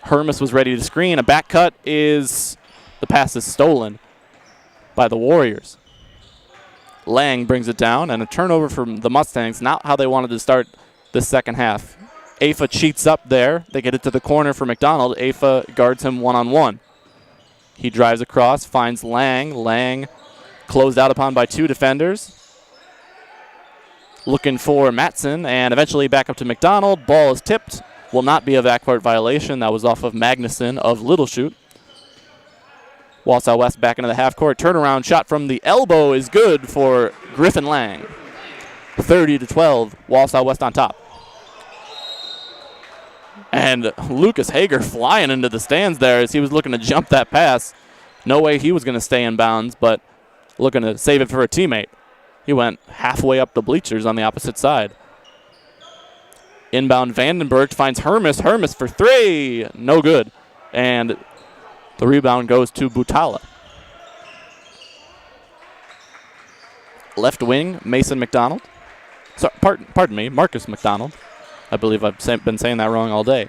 Hermes was ready to screen. A back cut is, the pass is stolen by the Warriors. Lang brings it down, and a turnover from the Mustangs. Not how they wanted to start this second half. Afa cheats up there. They get it to the corner for McDonald. Afa guards him one-on-one. He drives across, finds Lang. Lang closed out upon by two defenders. Looking for Matson, and eventually back up to McDonald. Ball is tipped. Will not be a backcourt violation. That was off of Magnuson of Little Chute. Wausau West back into the half court. Turnaround shot from the elbow is good for Griffin Lang. 30-12, Wausau West on top. And Lucas Hager flying into the stands there as he was looking to jump that pass. No way he was going to stay in bounds, but looking to save it for a teammate. He went halfway up the bleachers on the opposite side. Inbound Vandenberg finds Hermes. Hermes for three. No good. And the rebound goes to Butala. Left wing, Mason McDonald. Sorry, pardon me, Marcus McDonald. I believe I've been saying that wrong all day.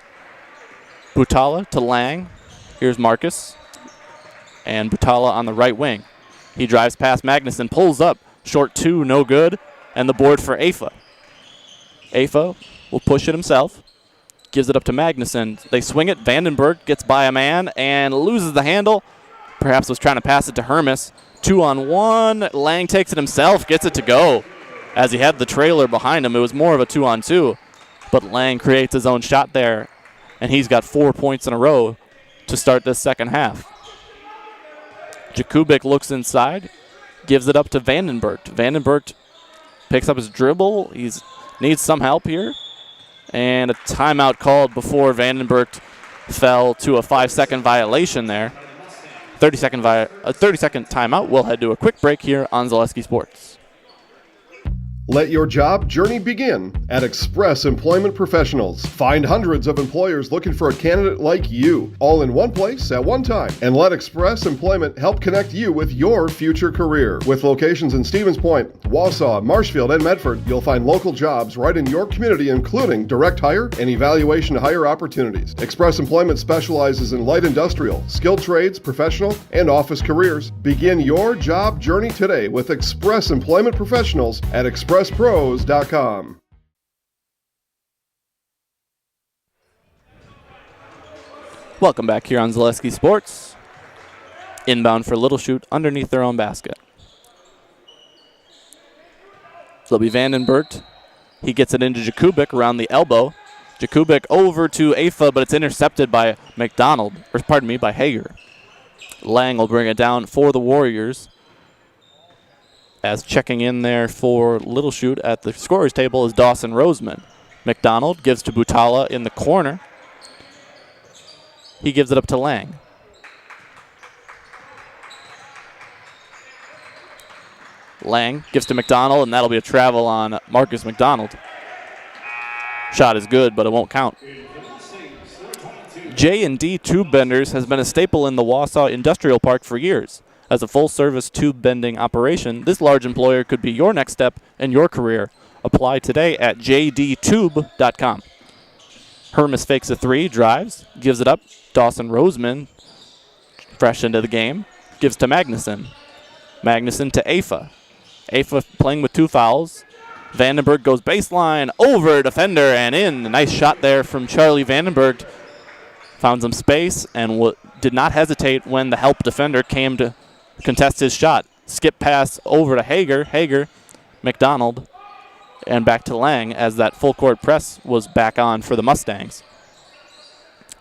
Butala to Lang. Here's Marcus. And Butala on the right wing. He drives past Magnuson, pulls up. Short two, no good. And the board for Afa. Afa will push it himself. Gives it up to Magnuson. They swing it. Vandenberg gets by a man and loses the handle. Perhaps was trying to pass it to Hermes. 2-on-1. Lang takes it himself, gets it to go. As he had the trailer behind him, it was more of a 2-on-2. But Lang creates his own shot there, and he's got 4 points in a row to start this second half. Jakubik looks inside, gives it up to Vandenberg. Vandenberg picks up his dribble. He needs some help here. And a timeout called before Vandenberg fell to a 5-second violation there. 30-second timeout. We'll head to a quick break here on Zaleski Sports. Let your job journey begin at Express Employment Professionals. Find hundreds of employers looking for a candidate like you, all in one place at one time. And let Express Employment help connect you with your future career. With locations in Stevens Point, Wausau, Marshfield, and Medford, you'll find local jobs right in your community, including direct hire and evaluation to hire opportunities. Express Employment specializes in light industrial, skilled trades, professional, and office careers. Begin your job journey today with Express Employment Professionals at expresspros.com. Welcome back here on Zaleski Sports. Inbound for Little Chute underneath their own basket. So it'll be Vandenberg. He gets it into Jakubik around the elbow. Jakubik over to Afa, but it's intercepted by by Hager. Lang will bring it down for the Warriors. As checking in there for Little Chute at the scorer's table is Dawson Roseman. McDonald gives to Butala in the corner. He gives it up to Lang. Lang gives to McDonald, and that'll be a travel on Marcus McDonald. Shot is good, but it won't count. J&D Tube Benders has been a staple in the Wausau Industrial Park for years. As a full-service tube bending operation, this large employer could be your next step in your career. Apply today at jdtube.com. Hermes fakes a three, drives, gives it up. Dawson Roseman, fresh into the game, gives to Magnuson. Magnuson to Afa. Afa playing with two fouls. Vandenberg goes baseline, over defender, and in. A nice shot there from Charlie Vandenberg. Found some space and did not hesitate when the help defender came to contest his shot. Skip pass over to Hager, McDonald, and back to Lang as that full court press was back on for the Mustangs.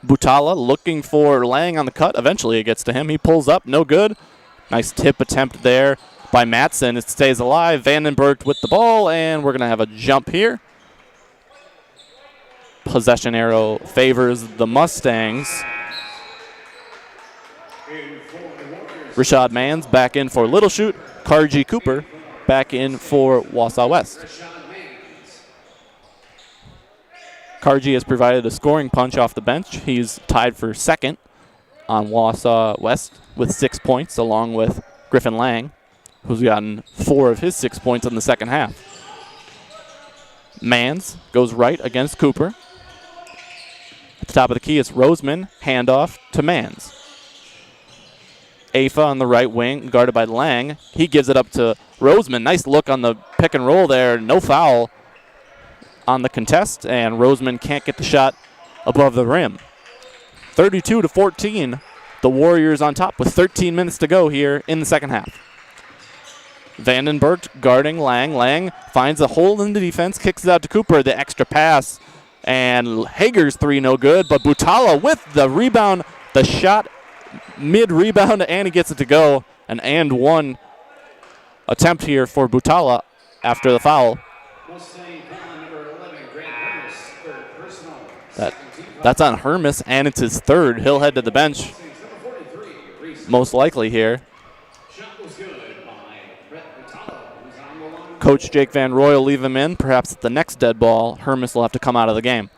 Butala looking for Lang on the cut. Eventually it gets to him. He pulls up, no good. Nice tip attempt there by Matson. It stays alive. Vandenberg with the ball, and we're going to have a jump here. possession arrow favors the Mustangs. Rashad Manns back in for Little Chute. Karji Cooper back in for Wausau West. Karji has provided a scoring punch off the bench. He's tied for second on Wausau West with 6 points, along with Griffin Lang, who's gotten 4 of his 6 points in the second half. Manns goes right against Cooper. At the top of the key, it's Roseman, handoff to Manns. Afa on the right wing, guarded by Lang. He gives it up to Roseman. Nice look on the pick and roll there. No foul on the contest, and Roseman can't get the shot above the rim. 32-14, the Warriors on top with 13 minutes to go here in the second half. Vandenberg guarding Lang. Lang finds a hole in the defense, kicks it out to Cooper. The extra pass, and Hager's three no good, but Butala with the rebound, the shot mid-rebound, and he gets it to go. An and one attempt here for Butala after the foul. That's on Hermes, and it's his third. He'll head to the bench, most likely here. Coach Jake Van Roy will leave him in. Perhaps at the next dead ball, Hermes will have to come out of the game.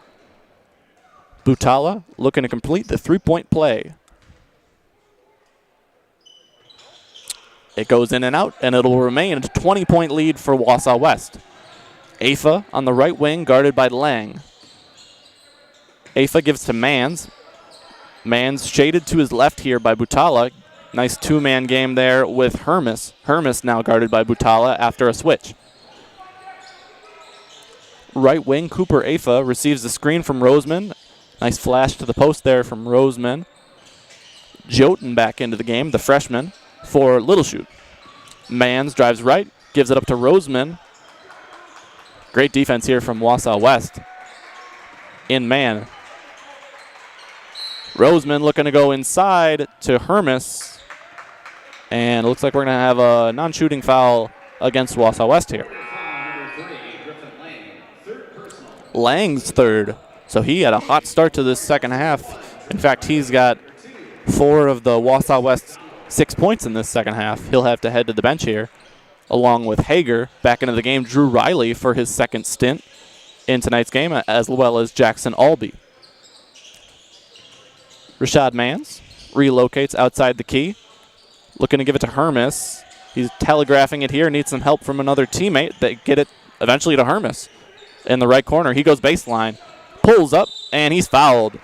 Butala looking to complete the three-point play. It goes in and out, and it'll remain a 20-point lead for Wausau West. Afa on the right wing, guarded by Lang. Afa gives to Manns. Manns shaded to his left here by Butala. Nice two-man game there with Hermes. Hermes now guarded by Butala after a switch. Right wing, Cooper Afa receives the screen from Roseman. Nice flash to the post there from Roseman. Jotun back into the game, the freshman, for Little Chute. Manns drives right, gives it up to Roseman. Great defense here from Wausau West. In man. Roseman looking to go inside to Hermes. And it looks like we're going to have a non-shooting foul against Wausau West here. Lang's third. So he had a hot start to this second half. In fact, he's got 4 of the Wausau West's 6 points in this second half. He'll have to head to the bench here, along with Hager. Back into the game, Drew Riley for his second stint in tonight's game, as well as Jackson Albee. Rashad Manns relocates outside the key, looking to give it to Hermes. He's telegraphing it here, needs some help from another teammate. They get it eventually to Hermes in the right corner. He goes baseline, pulls up, and he's fouled.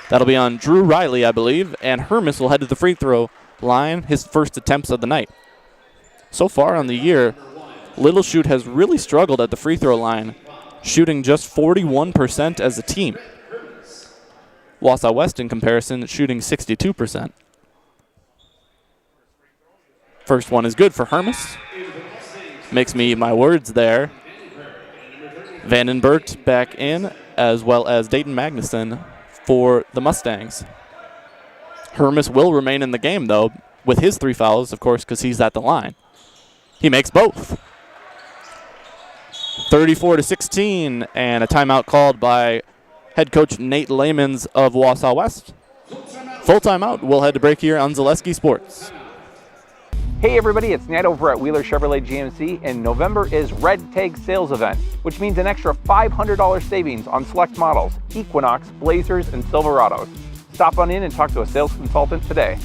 That'll be on Drew Riley, I believe, and Hermes will head to the free throw line, his first attempts of the night. So far on the year, Little Chute has really struggled at the free throw line, shooting just 41% as a team. Wausau West, in comparison, shooting 62%. First one is good for Hermes. Makes me eat my words there. Vandenberg back in, as well as Dayton Magnuson for the Mustangs. Hermes will remain in the game, though, with his 3 fouls, of course, because he's at the line. He makes both. 34-16, and a timeout called by head coach Nate Lamans of Wausau West. Full timeout. We'll head to break here on Zaleski Sports. Hey everybody, it's Nat over at Wheeler Chevrolet GMC, and November is Red Tag Sales Event, which means an extra $500 savings on select models, Equinox, Blazers, and Silverados. Stop on in and talk to a sales consultant today.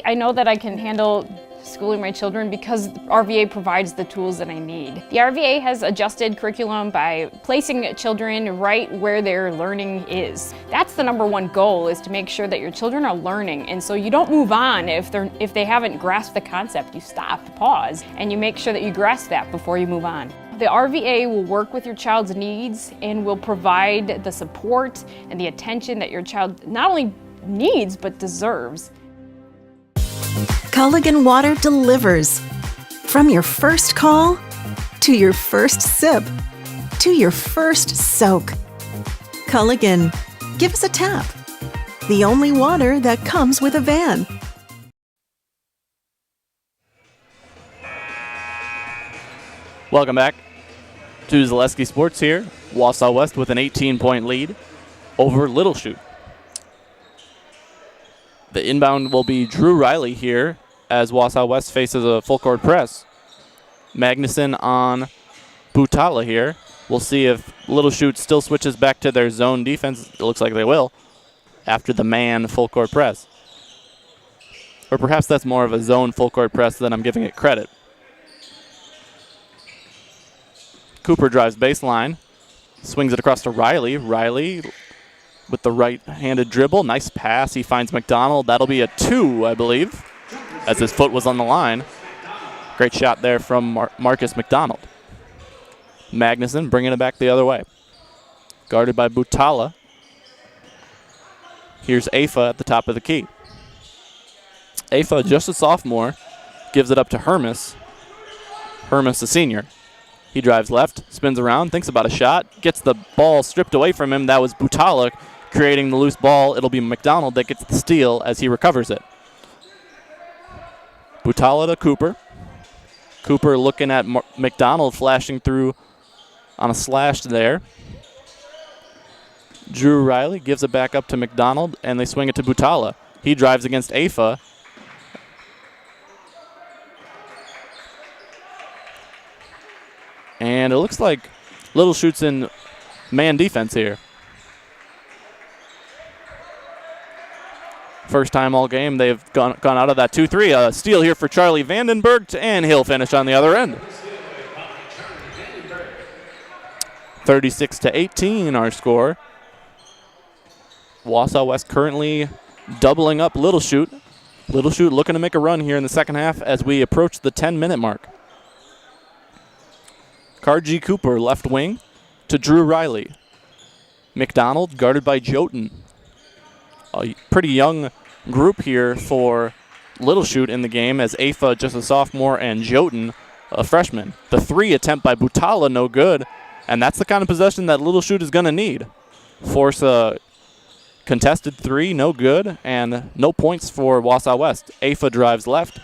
I know that I can handle schooling my children because RVA provides the tools that I need. The RVA has adjusted curriculum by placing children right where their learning is. That's the #1 goal, is to make sure that your children are learning, and so you don't move on if they haven't grasped the concept. You stop, pause, and you make sure that you grasp that before you move on. The RVA will work with your child's needs and will provide the support and the attention that your child not only needs but deserves. Culligan Water delivers. From your first call, to your first sip, to your first soak. Culligan, give us a tap. The only water that comes with a van. Welcome back to Zaleski Sports here Wausau West with an 18-point lead over Little Chute. The inbound will be Drew Riley here as Wausau West faces a full court press. Magnuson on Butala here. We'll see if Little Chute still switches back to their zone defense. It looks like they will after the man full court press. Or perhaps that's more of a zone full court press than I'm giving it credit. Cooper drives baseline, swings it across to Riley. Riley with the right-handed dribble. Nice pass. He finds McDonald. That'll be a 2, I believe, as his foot was on the line. Great shot there from Marcus McDonald. Magnuson bringing it back the other way. Guarded by Butala. Here's Afa at the top of the key. Afa, just a sophomore, gives it up to Hermes. Hermes, a senior. He drives left, spins around, thinks about a shot, gets the ball stripped away from him. That was Butala creating the loose ball. It'll be McDonald that gets the steal as he recovers it. Butala to Cooper. Cooper looking at McDonald flashing through on a slash there. Drew Riley gives it back up to McDonald, and they swing it to Butala. He drives against Afa. And it looks like Little Chute's in man defense here. First time all game they've gone out of that 2-3. A steal here for Charlie Vandenberg, and he'll finish on the other end. 36-18 our score. Wausau West currently doubling up Little Chute. Little Chute looking to make a run here in the second half as we approach the 10-minute mark. Karji Cooper left wing to Drew Riley. McDonald guarded by Jotun. A pretty young group here for Little Chute in the game as Afa just a sophomore and Jotun a freshman. The 3 attempt by Butala no good, and that's the kind of possession that Little Chute is going to need. Force a contested 3, no good, and no points for Wausau West. Afa drives left.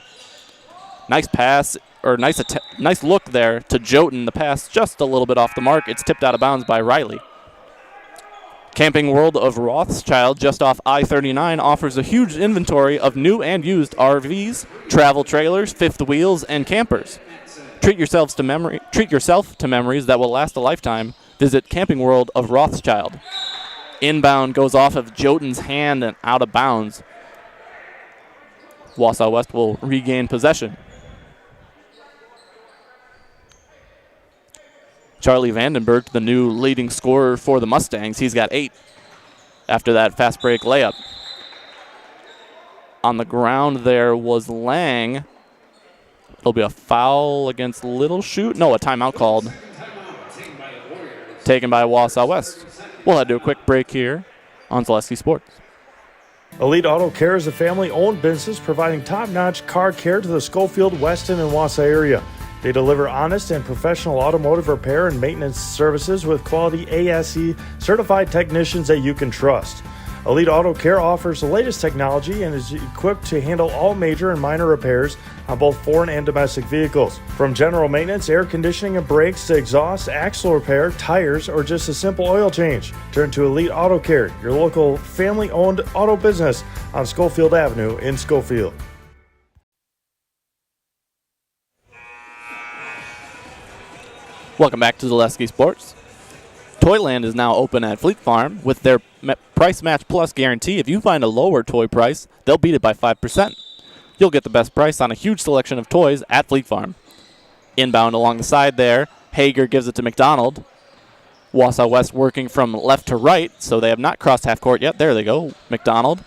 Nice pass, or nice look there to Jotun. The pass just a little bit off the mark. It's tipped out of bounds by Riley. Camping World of Rothschild, just off I-39, offers a huge inventory of new and used RVs, travel trailers, fifth wheels, and campers. Treat yourself to memories that will last a lifetime. Visit Camping World of Rothschild. Inbound goes off of Jotun's hand and out of bounds. Wausau West will regain possession. Charlie Vandenberg, the new leading scorer for the Mustangs. He's got 8 after that fast break layup. On the ground there was Lang. It'll be a foul against Little Chute. No, a timeout called. Taken by Wausau West. We'll head to a quick break here on Zaleski Sports. Elite Auto Care is a family-owned business providing top-notch car care to the Schofield, Weston, and Wausau area. They deliver honest and professional automotive repair and maintenance services with quality ASE certified technicians that you can trust. Elite Auto Care offers the latest technology and is equipped to handle all major and minor repairs on both foreign and domestic vehicles. From general maintenance, air conditioning and brakes to exhaust, axle repair, tires, or just a simple oil change. Turn to Elite Auto Care, your local family-owned auto business on Schofield Avenue in Schofield. Welcome back to Zaleski Sports. Toyland is now open at Fleet Farm with their Price Match Plus guarantee. If you find a lower toy price, they'll beat it by 5%. You'll get the best price on a huge selection of toys at Fleet Farm. Inbound along the side there, Hager gives it to McDonald. Wausau West working from left to right, so they have not crossed half court yet. There they go, McDonald.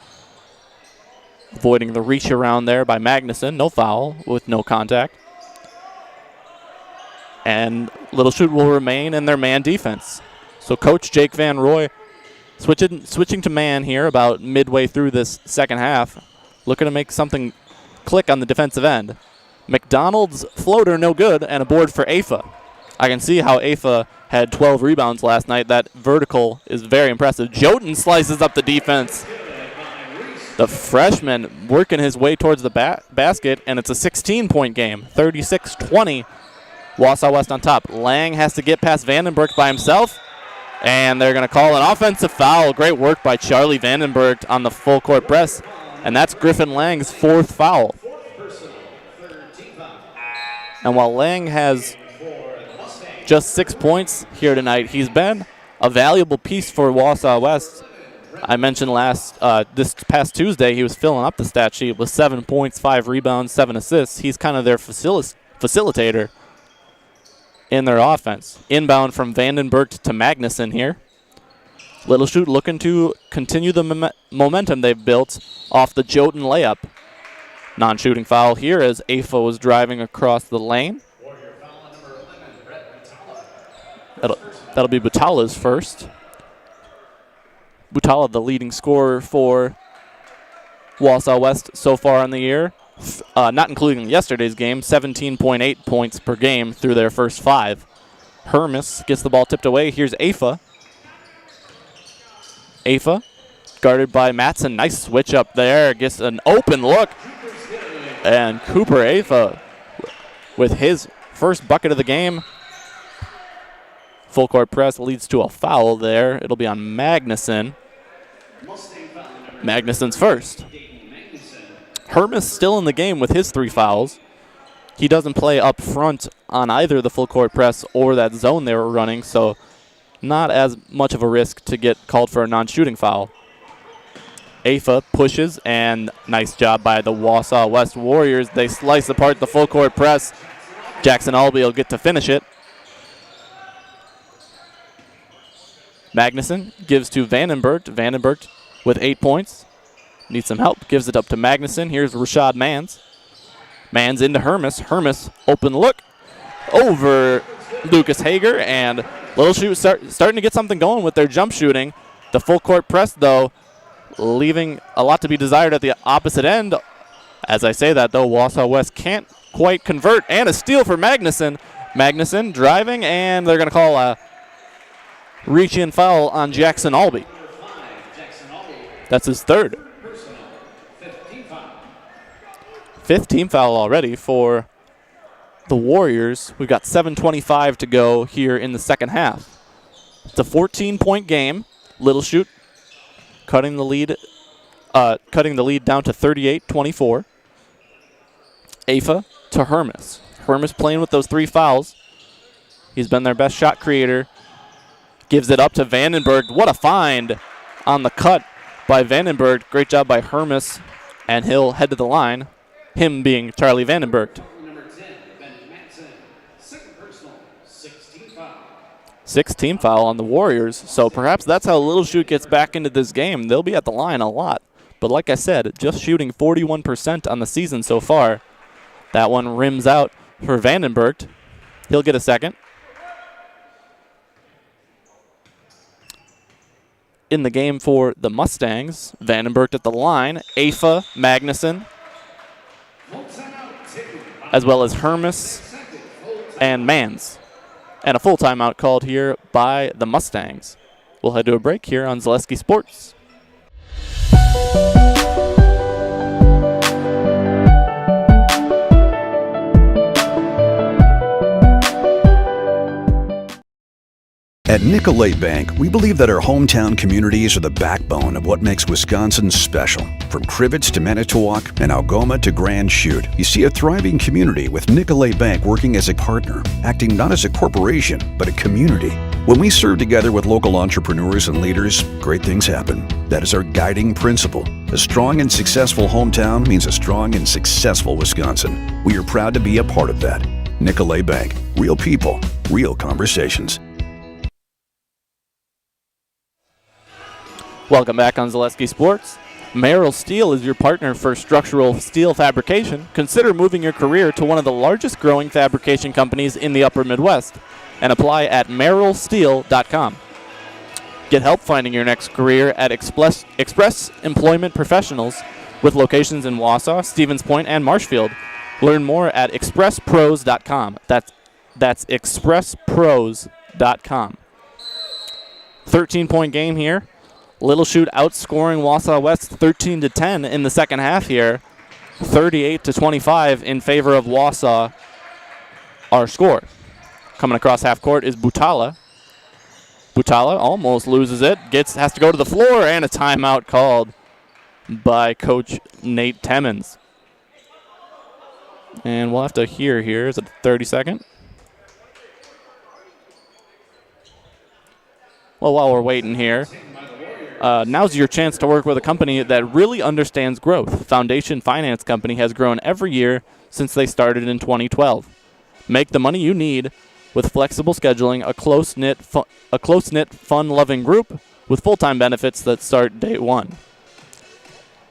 Avoiding the reach around there by Magnuson. No foul with no contact. And Little Chute will remain in their man defense. So Coach Jake Van Roy switching to man here about midway through this second half. Looking to make something click on the defensive end. McDonald's floater no good and a board for Afa. I can see how Afa had 12 rebounds last night. That vertical is very impressive. Jotun slices up the defense. The freshman working his way towards the basket, and it's a 16-point game, 36-20. Wausau West on top. Lang has to get past Vandenberg by himself. And they're going to call an offensive foul. Great work by Charlie Vandenberg on the full court press. And that's Griffin Lang's 4th foul. And while Lang has just 6 points here tonight, he's been a valuable piece for Wausau West. I mentioned this past Tuesday he was filling up the stat sheet with 7 points, 5 rebounds, 7 assists. He's kind of their facilitator in their offense. Inbound from Vandenberg to Magnuson here. Little Chute looking to continue the momentum they've built off the Jotun layup. Non-shooting foul here as Afa was driving across the lane. That'll be Butala's first. Butala, the leading scorer for Wausau West so far in the year, not including yesterday's game, 17.8 points per game through their first 5. Hermes gets the ball tipped away. Here's Afa. Afa, guarded by Matson. Nice switch up there. Gets an open look. And Cooper Afa with his first bucket of the game. Full court press leads to a foul there. It'll be on Magnuson. Magnuson's first. Hermes still in the game with his 3 fouls. He doesn't play up front on either the full court press or that zone they were running, so not as much of a risk to get called for a non-shooting foul. Afa pushes, and nice job by the Wausau West Warriors. They slice apart the full court press. Jackson Albee will get to finish it. Magnuson gives to Vandenberg. Vandenberg with 8 points. Needs some help. Gives it up to Magnuson. Here's Rashad Mans. Mans into Hermes. Hermes, open look over Lucas Hager. And Little Chute starting to get something going with their jump shooting. The full court press, though, leaving a lot to be desired at the opposite end. As I say that, though, Wausau West can't quite convert. And a steal for Magnuson. Magnuson driving, and they're going to call a reach-in foul on Jackson Albee. That's his 3rd. 5th team foul already for the Warriors. We've got 7:25 to go here in the second half. It's a 14-point game. Little Chute cutting the lead down to 38-24. Afa to Hermes. Hermes playing with those 3 fouls. He's been their best shot creator. Gives it up to Vandenberg. What a find on the cut by Vandenberg. Great job by Hermes, and he'll head to the line, him being Charlie Vandenberg. 16 foul on the Warriors, so perhaps that's how Little Chute gets back into this game. They'll be at the line a lot, but like I said, just shooting 41% on the season so far. That one rims out for Vandenberg. He'll get a second. In the game for the Mustangs, Vandenberg at the line, Afa, Magnuson, as well as Hermes and Mans. And a full timeout called here by the Mustangs. We'll head to a break here on Zaleski Sports. At Nicolet Bank, we believe that our hometown communities are the backbone of what makes Wisconsin special. From Crivets to Manitowoc and Algoma to Grand Chute, you see a thriving community with Nicolet Bank working as a partner, acting not as a corporation, but a community. When we serve together with local entrepreneurs and leaders, great things happen. That is our guiding principle. A strong and successful hometown means a strong and successful Wisconsin. We are proud to be a part of that. Nicolet Bank. Real people, real conversations. Welcome back on Zaleski Sports. Merrill Steel is your partner for structural steel fabrication. Consider moving your career to one of the largest growing fabrication companies in the upper Midwest and apply at merrillsteel.com. Get help finding your next career at Express Employment Professionals with locations in Wausau, Stevens Point, and Marshfield. Learn more at expresspros.com. That's expresspros.com. 13-point game here. Little Chute outscoring Wausau West 13-10 in the second half here. 38-25 in favor of Wausau, our score. Coming across half court is Butala. Butala almost loses it, has to go to the floor, and a timeout called by Coach Nate Temmons. And we'll have to hear here. Is it 30-second? Well, while we're waiting here, now's your chance to work with a company that really understands growth. Foundation Finance Company has grown every year since they started in 2012. Make the money you need with flexible scheduling, a close-knit, fun-loving group with full-time benefits that start day one.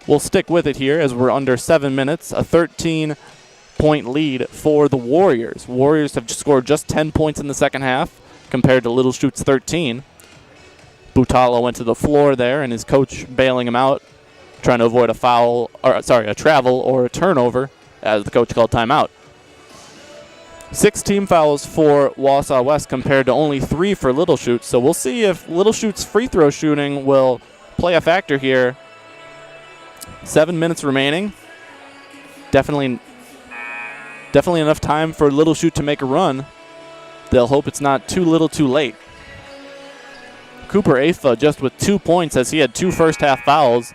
We'll stick with it here as we're under 7 minutes, a 13-point lead for the Warriors. Warriors have scored just 10 points in the second half compared to Little Chute's 13. Butala went to the floor there, and his coach bailing him out, trying to avoid a travel or a turnover, as the coach called timeout. 6 team fouls for Wausau West compared to only 3 for Little Chute, so we'll see if Little Chute's free throw shooting will play a factor here. 7 minutes remaining. Definitely enough time for Little Chute to make a run. They'll hope it's not too little too late. Cooper Afa just with 2 points as he had 2 first-half fouls.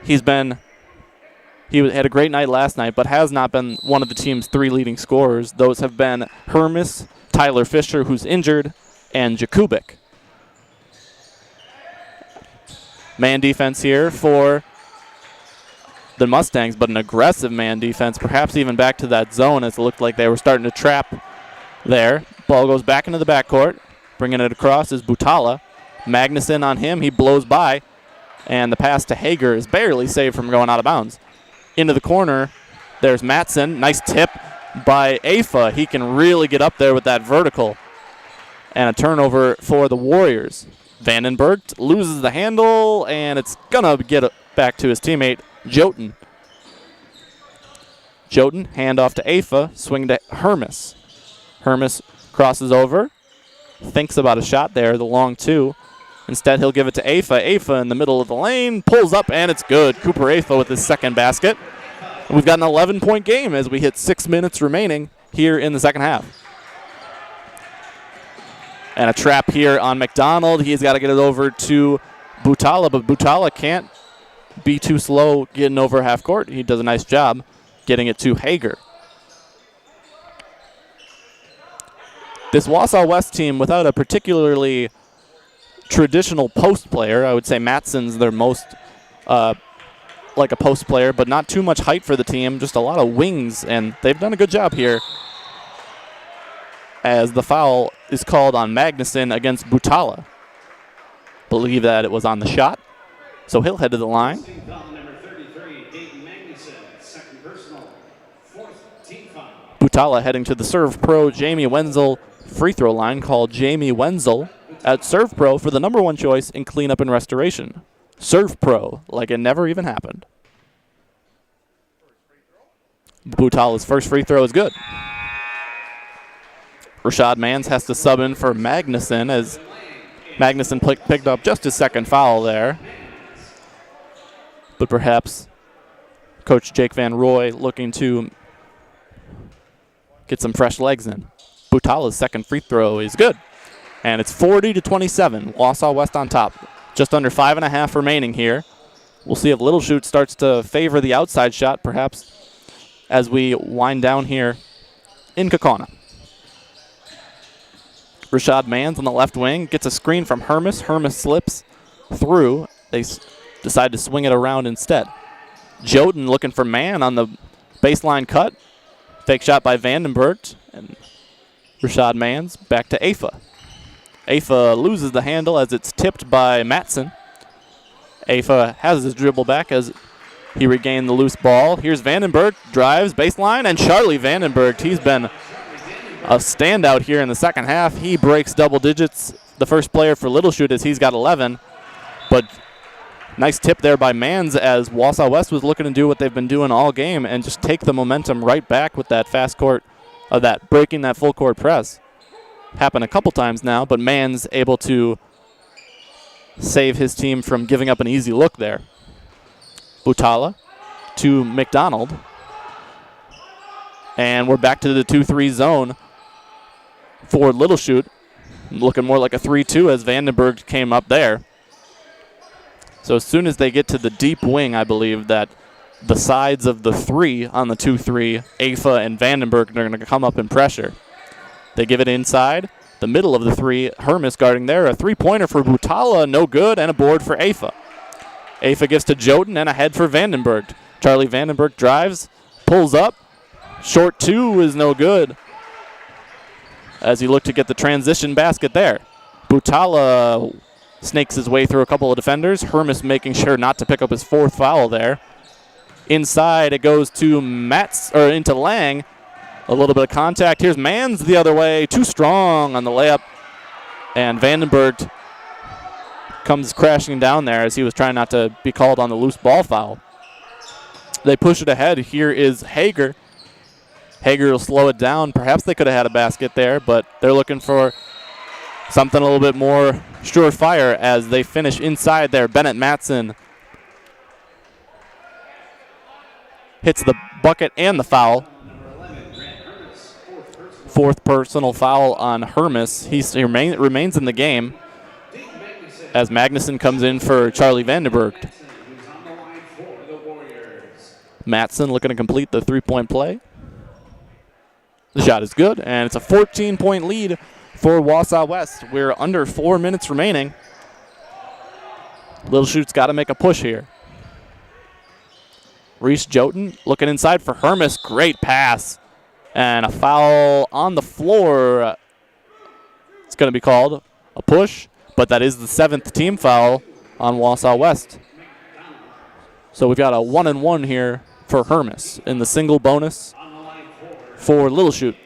He had a great night last night, but has not been one of the team's 3 leading scorers. Those have been Hermes, Tyler Fisher, who's injured, and Jakubik. Man defense here for the Mustangs, but an aggressive man defense, perhaps even back to that zone as it looked like they were starting to trap there. Ball goes back into the backcourt. Bringing it across is Butala. Magnuson on him. He blows by. And the pass to Hager is barely saved from going out of bounds. Into the corner, there's Matson. Nice tip by Afa. He can really get up there with that vertical. And a turnover for the Warriors. Vandenberg loses the handle, and it's going to get back to his teammate, Jotun. Jotun, handoff to Afa, swing to Hermes. Hermes crosses over, thinks about a shot there, the long 2. Instead, he'll give it to Afa. Afa in the middle of the lane, pulls up, and it's good. Cooper Afa with his second basket. And we've got an 11-point game as we hit 6 minutes remaining here in the second half. And a trap here on McDonald. He's got to get it over to Butala, but Butala can't be too slow getting over half court. He does a nice job getting it to Hager. This Wausau West team, without a particularly traditional post player, I would say Matson's their most like a post player, but not too much height for the team, just a lot of wings, and they've done a good job here as the foul is called on Magnuson against Butala. Believe that it was on the shot, so he'll head to the line. Butala heading to the Serve Pro Jamie Wenzel free throw line, called Jamie Wenzel at Serve Pro for the #1 choice in cleanup and restoration. Serve Pro, like it never even happened. Butala's first free throw is good. Rashad Mans has to sub in for Magnuson as Magnuson picked up just his second foul there. But perhaps Coach Jake Van Roy looking to get some fresh legs in. Butala's second free throw is good. And it's 40-27. Wausau West on top. Just under 5.5 remaining here. We'll see if Little Chute starts to favor the outside shot, perhaps, as we wind down here in Kaukauna. Rashad Mans on the left wing gets a screen from Hermes. Hermes slips through. They decide to swing it around instead. Jotun looking for Mann on the baseline cut. Fake shot by Vandenberg. And Rashad Mans back to Afa. Afa loses the handle as it's tipped by Matson. Afa has his dribble back as he regained the loose ball. Here's Vandenberg, drives, baseline, and Charlie Vandenberg. He's been a standout here in the second half. He breaks double digits, the first player for Little Chute, as he's got 11. But nice tip there by Mans as Wausau West was looking to do what they've been doing all game and just take the momentum right back with that fast court, breaking that full court press. Happened a couple times now, but Mans able to save his team from giving up an easy look there. Butala to McDonald. And we're back to the 2-3 zone. for Little Chute. Looking more like a 3-2 as Vandenberg came up there. So as soon as they get to the deep wing, I believe that the sides of the 3 on the 2-3, Afa and Vandenberg, are going to come up and pressure. They give it inside. The middle of the 3, Hermes guarding there. A three-pointer for Butala, no good, and a board for Afa. Afa gives to Jotun and a head for Vandenberg. Charlie Vandenberg drives, pulls up. Short 2 is no good as he looked to get the transition basket there. Butala snakes his way through a couple of defenders. Hermes making sure not to pick up his 4th foul there. Inside it goes to into Lang. A little bit of contact. Here's Mans the other way. Too strong on the layup. And Vandenberg comes crashing down there as he was trying not to be called on the loose ball foul. They push it ahead. Here is Hager. Hager will slow it down. Perhaps they could have had a basket there, but they're looking for something a little bit more surefire as they finish inside there. Bennett Matson hits the bucket and the foul. 4th personal foul on Hermes. He remains in the game as Magnuson comes in for Charlie Vandenberg. Matson looking to complete the 3-point play. The shot is good, and it's a 14-point lead for Wausau West. We're under 4 minutes remaining. Little Chute's got to make a push here. Reese Jotun looking inside for Hermes. Great pass. And a foul on the floor. It's going to be called a push, but that is the 7th team foul on Wausau West. So we've got a 1-and-1 here for Hermes in the single bonus for Little Chute.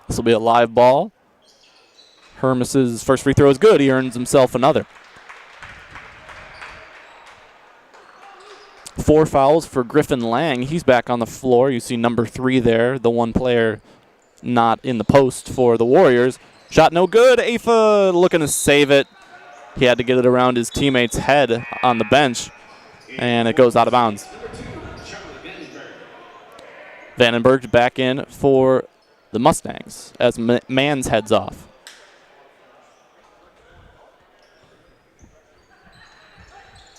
This will be a live ball. Hermes' first free throw is good. He earns himself another. 4 fouls for Griffin Lang. He's back on the floor. You see number 3 there, the one player not in the post for the Warriors. Shot no good. Afa looking to save it. He had to get it around his teammate's head on the bench, and it goes out of bounds. Vandenberg back in for the Mustangs as Mans heads off.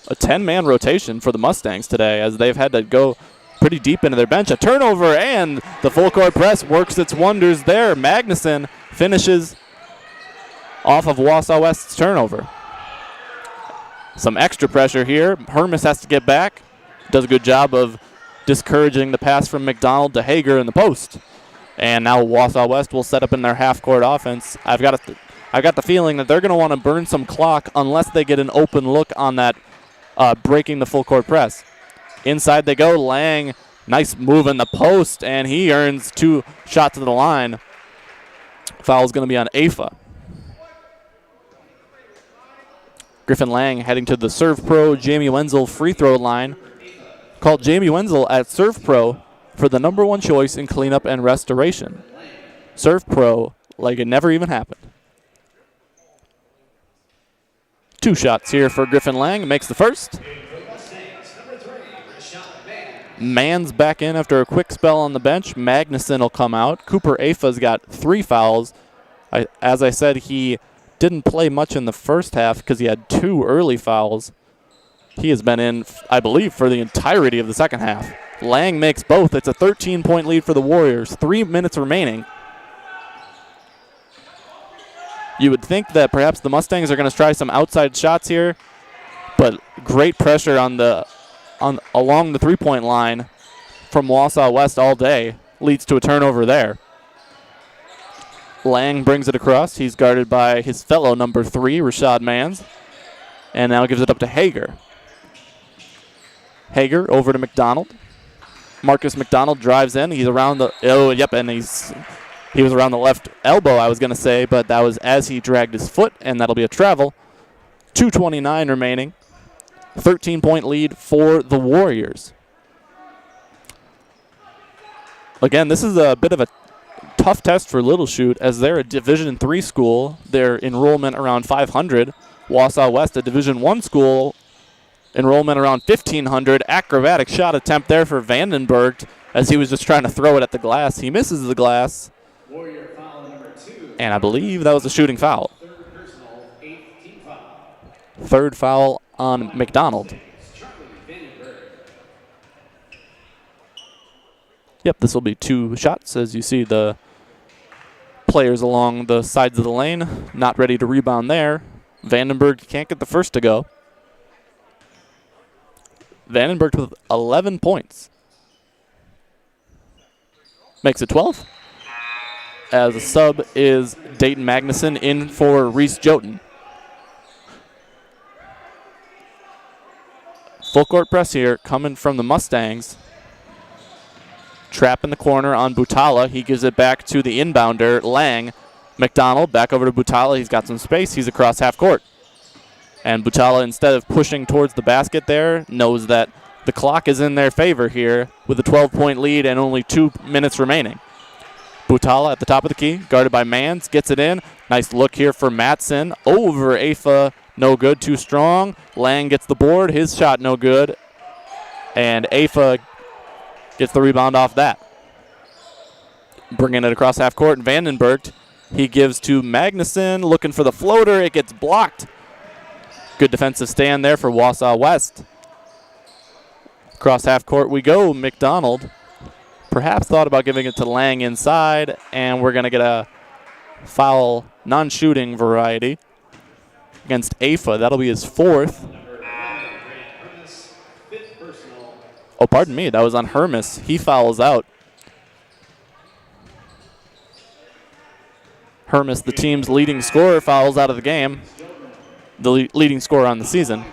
A 10-man rotation for the Mustangs today as they've had to go pretty deep into their bench. A turnover, and the full-court press works its wonders there. Magnuson finishes off of Wausau West's turnover. Some extra pressure here. Hermes has to get back. Does a good job of discouraging the pass from McDonald to Hager in the post. And now Wausau West will set up in their half-court offense. I've got the feeling that they're going to want to burn some clock unless they get an open look on that breaking the full-court press. Inside they go. Lang, nice move in the post, and he earns 2 shots to the line. Foul's going to be on Afa. Griffin Lang heading to the Serve Pro Jamie Wenzel free throw line. Called Jamie Wenzel at Serve Pro for the #1 choice in cleanup and restoration. Serve Pro like it never even happened. 2 shots here for Griffin Lang. Makes the first. Mans back in after a quick spell on the bench. Magnuson will come out. Cooper Afa's got 3 fouls. As I said, he didn't play much in the first half because he had 2 early fouls. He has been in, I believe, for the entirety of the second half. Lang makes both. It's a 13-point lead for the Warriors. 3 minutes remaining. You would think that perhaps the Mustangs are going to try some outside shots here, but great pressure along the 3-point line from Wausau West all day leads to a turnover there. Lang brings it across. He's guarded by his fellow number 3, Rashad Mans, and now gives it up to Hager. Hager over to McDonald. Marcus McDonald drives in. He's around the he was around the left elbow, I was going to say, but that was as he dragged his foot, and that'll be a travel. 2:29 remaining. 13-point lead for the Warriors. Again, this is a bit of a tough test for Little Chute as they're a Division III school. Their enrollment around 500. Wausau West, a Division I school, enrollment around 1,500. Acrobatic shot attempt there for Vandenberg as he was just trying to throw it at the glass. He misses the glass. And I believe that was a shooting foul. Third foul on McDonald. Yep, this will be 2 shots as you see the players along the sides of the lane. Not ready to rebound there. Vandenberg can't get the first to go. Vandenberg with 11 points. Makes it 12. As a sub is Dayton Magnuson in for Reese Jotun. Full court press here coming from the Mustangs. Trap in the corner on Butala. He gives it back to the inbounder, Lang. McDonald back over to Butala. He's got some space. He's across half court. And Butala, instead of pushing towards the basket there, knows that the clock is in their favor here with a 12-point lead and only 2 minutes remaining. Butala at the top of the key, guarded by Mans, gets it in. Nice look here for Matson. Over Afa, no good, too strong. Lang gets the board, his shot no good. And Afa gets the rebound off that. Bringing it across half court, and Vandenberg, he gives to Magnuson, looking for the floater. It gets blocked. Good defensive stand there for Wausau West. Across half court we go. McDonald perhaps thought about giving it to Lang inside, and we're going to get a foul, non-shooting variety against Afa. That'll be his 4th. Oh, pardon me. That was on Hermes. He fouls out. Hermes, the team's leading scorer, fouls out of the game. The leading scorer on the season.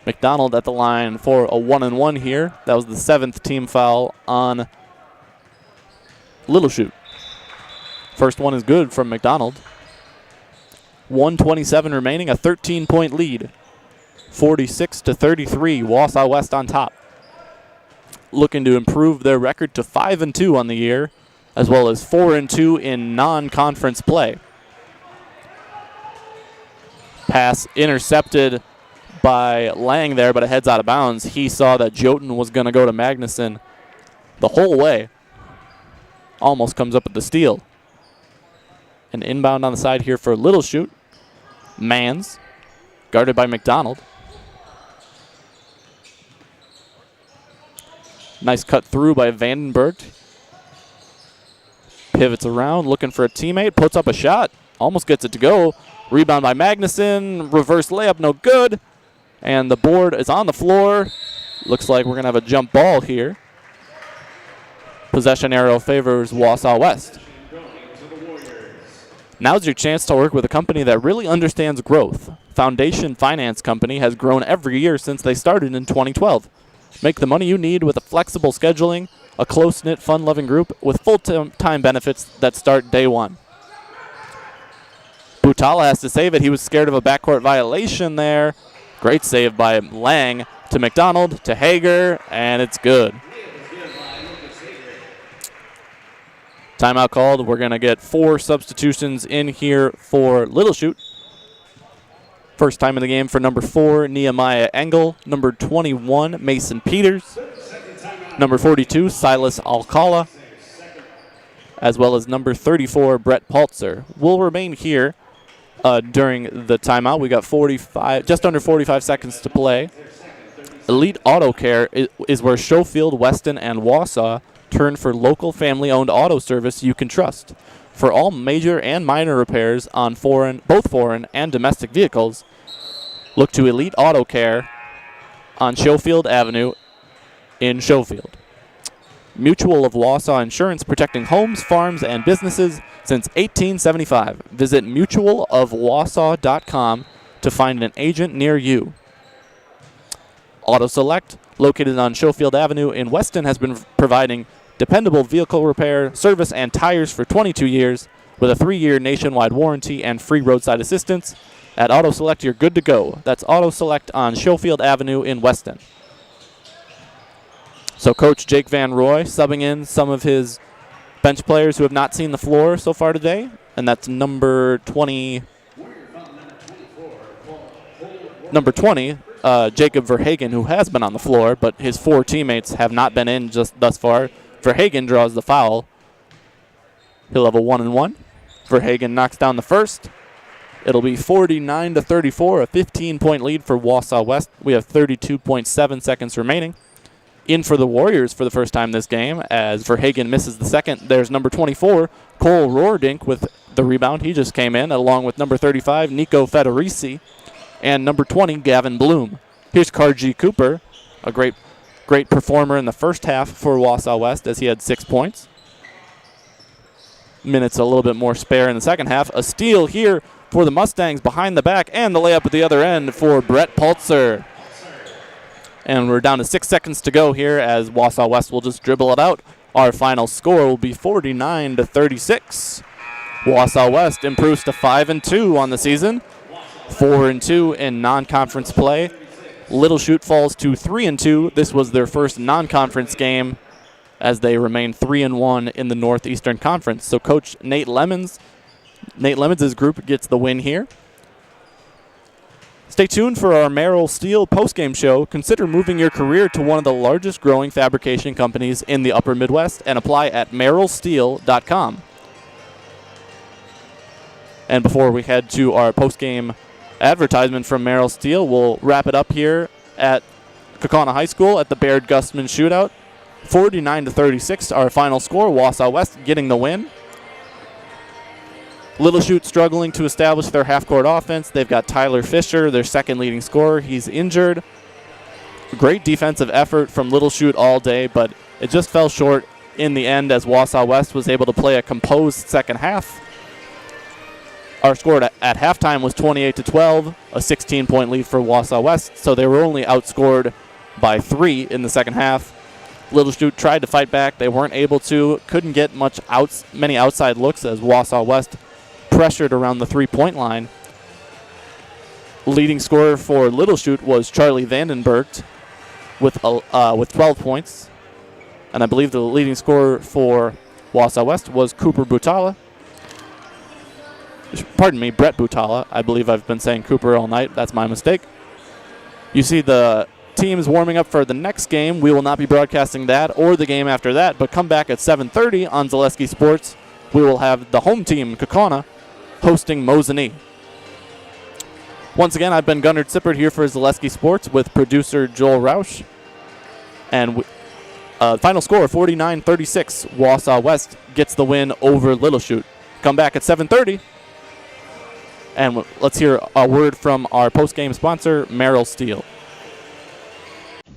McDonald at the line for a 1-and-1 here. That was the 7th team foul on Little Chute. First one is good from McDonald. 1:27 remaining, a 13-point lead. 46-33, Wausau West on top. Looking to improve their record to 5-2 on the year, as well as 4-2 in non-conference play. Pass intercepted by Lang there, but it heads out of bounds. He saw that Jotun was going to go to Magnuson the whole way. Almost comes up with the steal. An inbound on the side here for Little Chute. Mans, guarded by McDonald. Nice cut through by Vandenberg. Pivots around, looking for a teammate, puts up a shot, almost gets it to go. Rebound by Magnuson, reverse layup, no good. And the board is on the floor. Looks like we're going to have a jump ball here. Possession arrow favors Wausau West. Now's your chance to work with a company that really understands growth. Foundation Finance Company has grown every year since they started in 2012. Make the money you need with a flexible scheduling, a close-knit, fun-loving group with full-time benefits that start day one. Butala has to save it. He was scared of a backcourt violation there. Great save by Lang to McDonald, to Hager, and it's good. Timeout called. We're going to get 4 substitutions in here for Little Chute. First time in the game for number 4, Nehemiah Engel. Number 21, Mason Peters. Number 42, Silas Alcala. As well as number 34, Brett Paltzer. Will remain here during the timeout. We got just under 45 seconds to play. Elite Auto Care is where Schofield, Weston, and Wausau turn for local family-owned auto service you can trust. For all major and minor repairs on both foreign and domestic vehicles, look to Elite Auto Care on Schofield Avenue in Schofield. Mutual of Wausau Insurance, protecting homes, farms, and businesses since 1875. Visit mutualofwausau.com to find an agent near you. Auto Select, located on Schofield Avenue in Weston, has been providing dependable vehicle repair, service, and tires for 22 years with a 3-year nationwide warranty and free roadside assistance. At Auto Select, you're good to go. That's Auto Select on Schofield Avenue in Weston. So Coach Jake Van Roy subbing in some of his bench players who have not seen the floor so far today, and that's number 20. number 20, Jacob Verhagen, who has been on the floor, but his 4 teammates have not been in just thus far. Verhagen draws the foul. He'll have a 1-and-1. Verhagen knocks down the first. It'll be 49-34, a 15-point lead for Wausau West. We have 32.7 seconds remaining. In for the Warriors for the first time this game as Verhagen misses the second. There's number 24, Cole Roerdink with the rebound. He just came in, along with number 35, Nico Federici, and number 20, Gavin Bloom. Here's Karji Cooper, a great performer in the first half for Wausau West as he had 6 points. Minutes a little bit more spare in the second half. A steal here for the Mustangs behind the back, and the layup at the other end for Brett Pultzer. And we're down to 6 seconds to go here as Wausau West will just dribble it out. Our final score will be 49-36. Wausau West improves to 5-2 on the season, 4-2 in non-conference play. Little Chute falls to 3-2. This was their first non-conference game as they remain 3-1 in the Northeastern Conference. So Coach Nate Lemons' group gets the win here. Stay tuned for our Merrill Steel postgame show. Consider moving your career to one of the largest growing fabrication companies in the upper Midwest and apply at merrillsteel.com. And before we head to our postgame advertisement from Merrill Steel, we'll wrap it up here at Kaukauna High School at the Baird Gustman Shootout. 49-36, our final score. Wausau West getting the win. Little Chute struggling to establish their half-court offense. They've got Tyler Fisher, their second leading scorer. He's injured. Great defensive effort from Little Chute all day, but it just fell short in the end as Wausau West was able to play a composed second half. Our score at halftime was 28-12, a 16-point lead for Wausau West, so they were only outscored by 3 in the second half. Little Chute tried to fight back. They weren't able to. Couldn't get many outside looks as Wausau West pressured around the three-point line. Leading scorer for Little Chute was Charlie Vandenberg with 12 points. And I believe the leading scorer for Wausau West was Cooper Butala. Pardon me, Brett Butala. I believe I've been saying Cooper all night. That's my mistake. You see the teams warming up for the next game. We will not be broadcasting that or the game after that, but come back at 7:30 on Zaleski Sports. We will have the home team, Kaukauna, hosting Mosinee. Once again, I've been Gunnar Zippert here for Zaleski Sports with producer Joel Rausch. And final score, 49-36. Wausau West gets the win over Little Chute. Come back at 7:30. And let's hear a word from our post-game sponsor, Merrill Steel.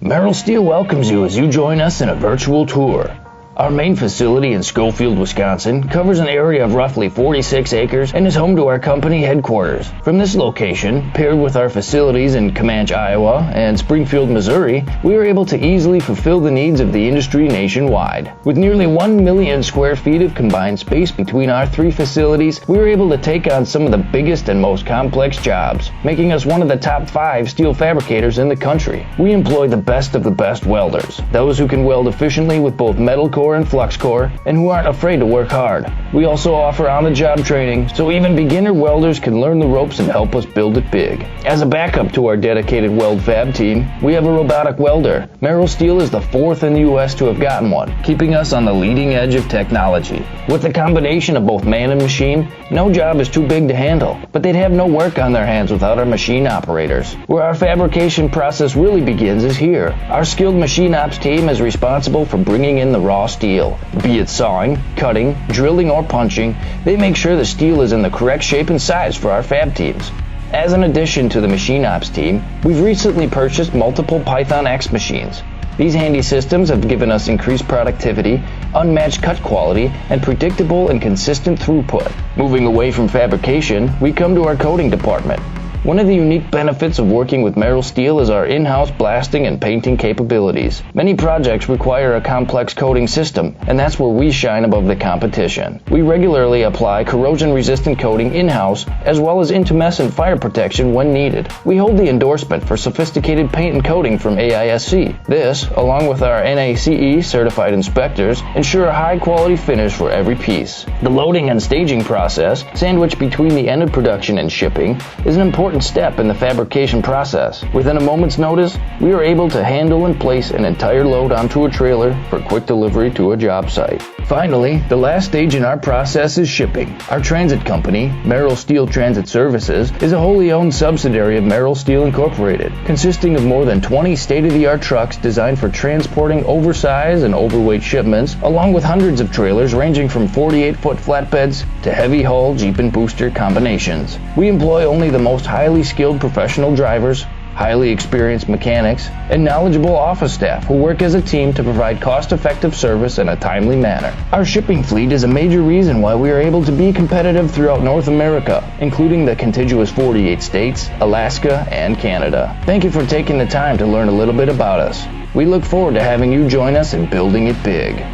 Merrill Steel welcomes you as you join us in a virtual tour. Our main facility in Schofield, Wisconsin covers an area of roughly 46 acres and is home to our company headquarters. From this location, paired with our facilities in Comanche, Iowa and Springfield, Missouri, we are able to easily fulfill the needs of the industry nationwide. With nearly 1 million square feet of combined space between our 3 facilities, we are able to take on some of the biggest and most complex jobs, making us one of the top 5 steel fabricators in the country. We employ the best of the best welders, those who can weld efficiently with both metal core and flux core, and who aren't afraid to work hard. We also offer on-the-job training, so even beginner welders can learn the ropes and help us build it big. As a backup to our dedicated weld fab team, we have a robotic welder. Merrill Steel is the 4th in the U.S. to have gotten one, keeping us on the leading edge of technology. With the combination of both man and machine, no job is too big to handle, but they'd have no work on their hands without our machine operators. Where our fabrication process really begins is here. Our skilled machine ops team is responsible for bringing in the raw steel. Be it sawing, cutting, drilling, or punching, they make sure the steel is in the correct shape and size for our fab teams. As an addition to the machine ops team, we've recently purchased multiple Python X machines. These handy systems have given us increased productivity, unmatched cut quality, and predictable and consistent throughput. Moving away from fabrication, we come to our coating department. One of the unique benefits of working with Merrill Steel is our in-house blasting and painting capabilities. Many projects require a complex coating system, and that's where we shine above the competition. We regularly apply corrosion-resistant coating in-house, as well as intumescent fire protection when needed. We hold the endorsement for sophisticated paint and coating from AISC. This, along with our NACE certified inspectors, ensure a high-quality finish for every piece. The loading and staging process, sandwiched between the end of production and shipping, is an important important step in the fabrication process. Within a moment's notice, we are able to handle and place an entire load onto a trailer for quick delivery to a job site. Finally, the last stage in our process is shipping. Our transit company, Merrill Steel Transit Services, is a wholly owned subsidiary of Merrill Steel Incorporated, consisting of more than 20 state-of-the-art trucks designed for transporting oversized and overweight shipments, along with hundreds of trailers ranging from 48-foot flatbeds to heavy-haul Jeep and booster combinations. We employ only the most highly skilled professional drivers, highly experienced mechanics, and knowledgeable office staff who work as a team to provide cost-effective service in a timely manner. Our shipping fleet is a major reason why we are able to be competitive throughout North America, including the contiguous 48 states, Alaska, and Canada. Thank you for taking the time to learn a little bit about us. We look forward to having you join us in building it big.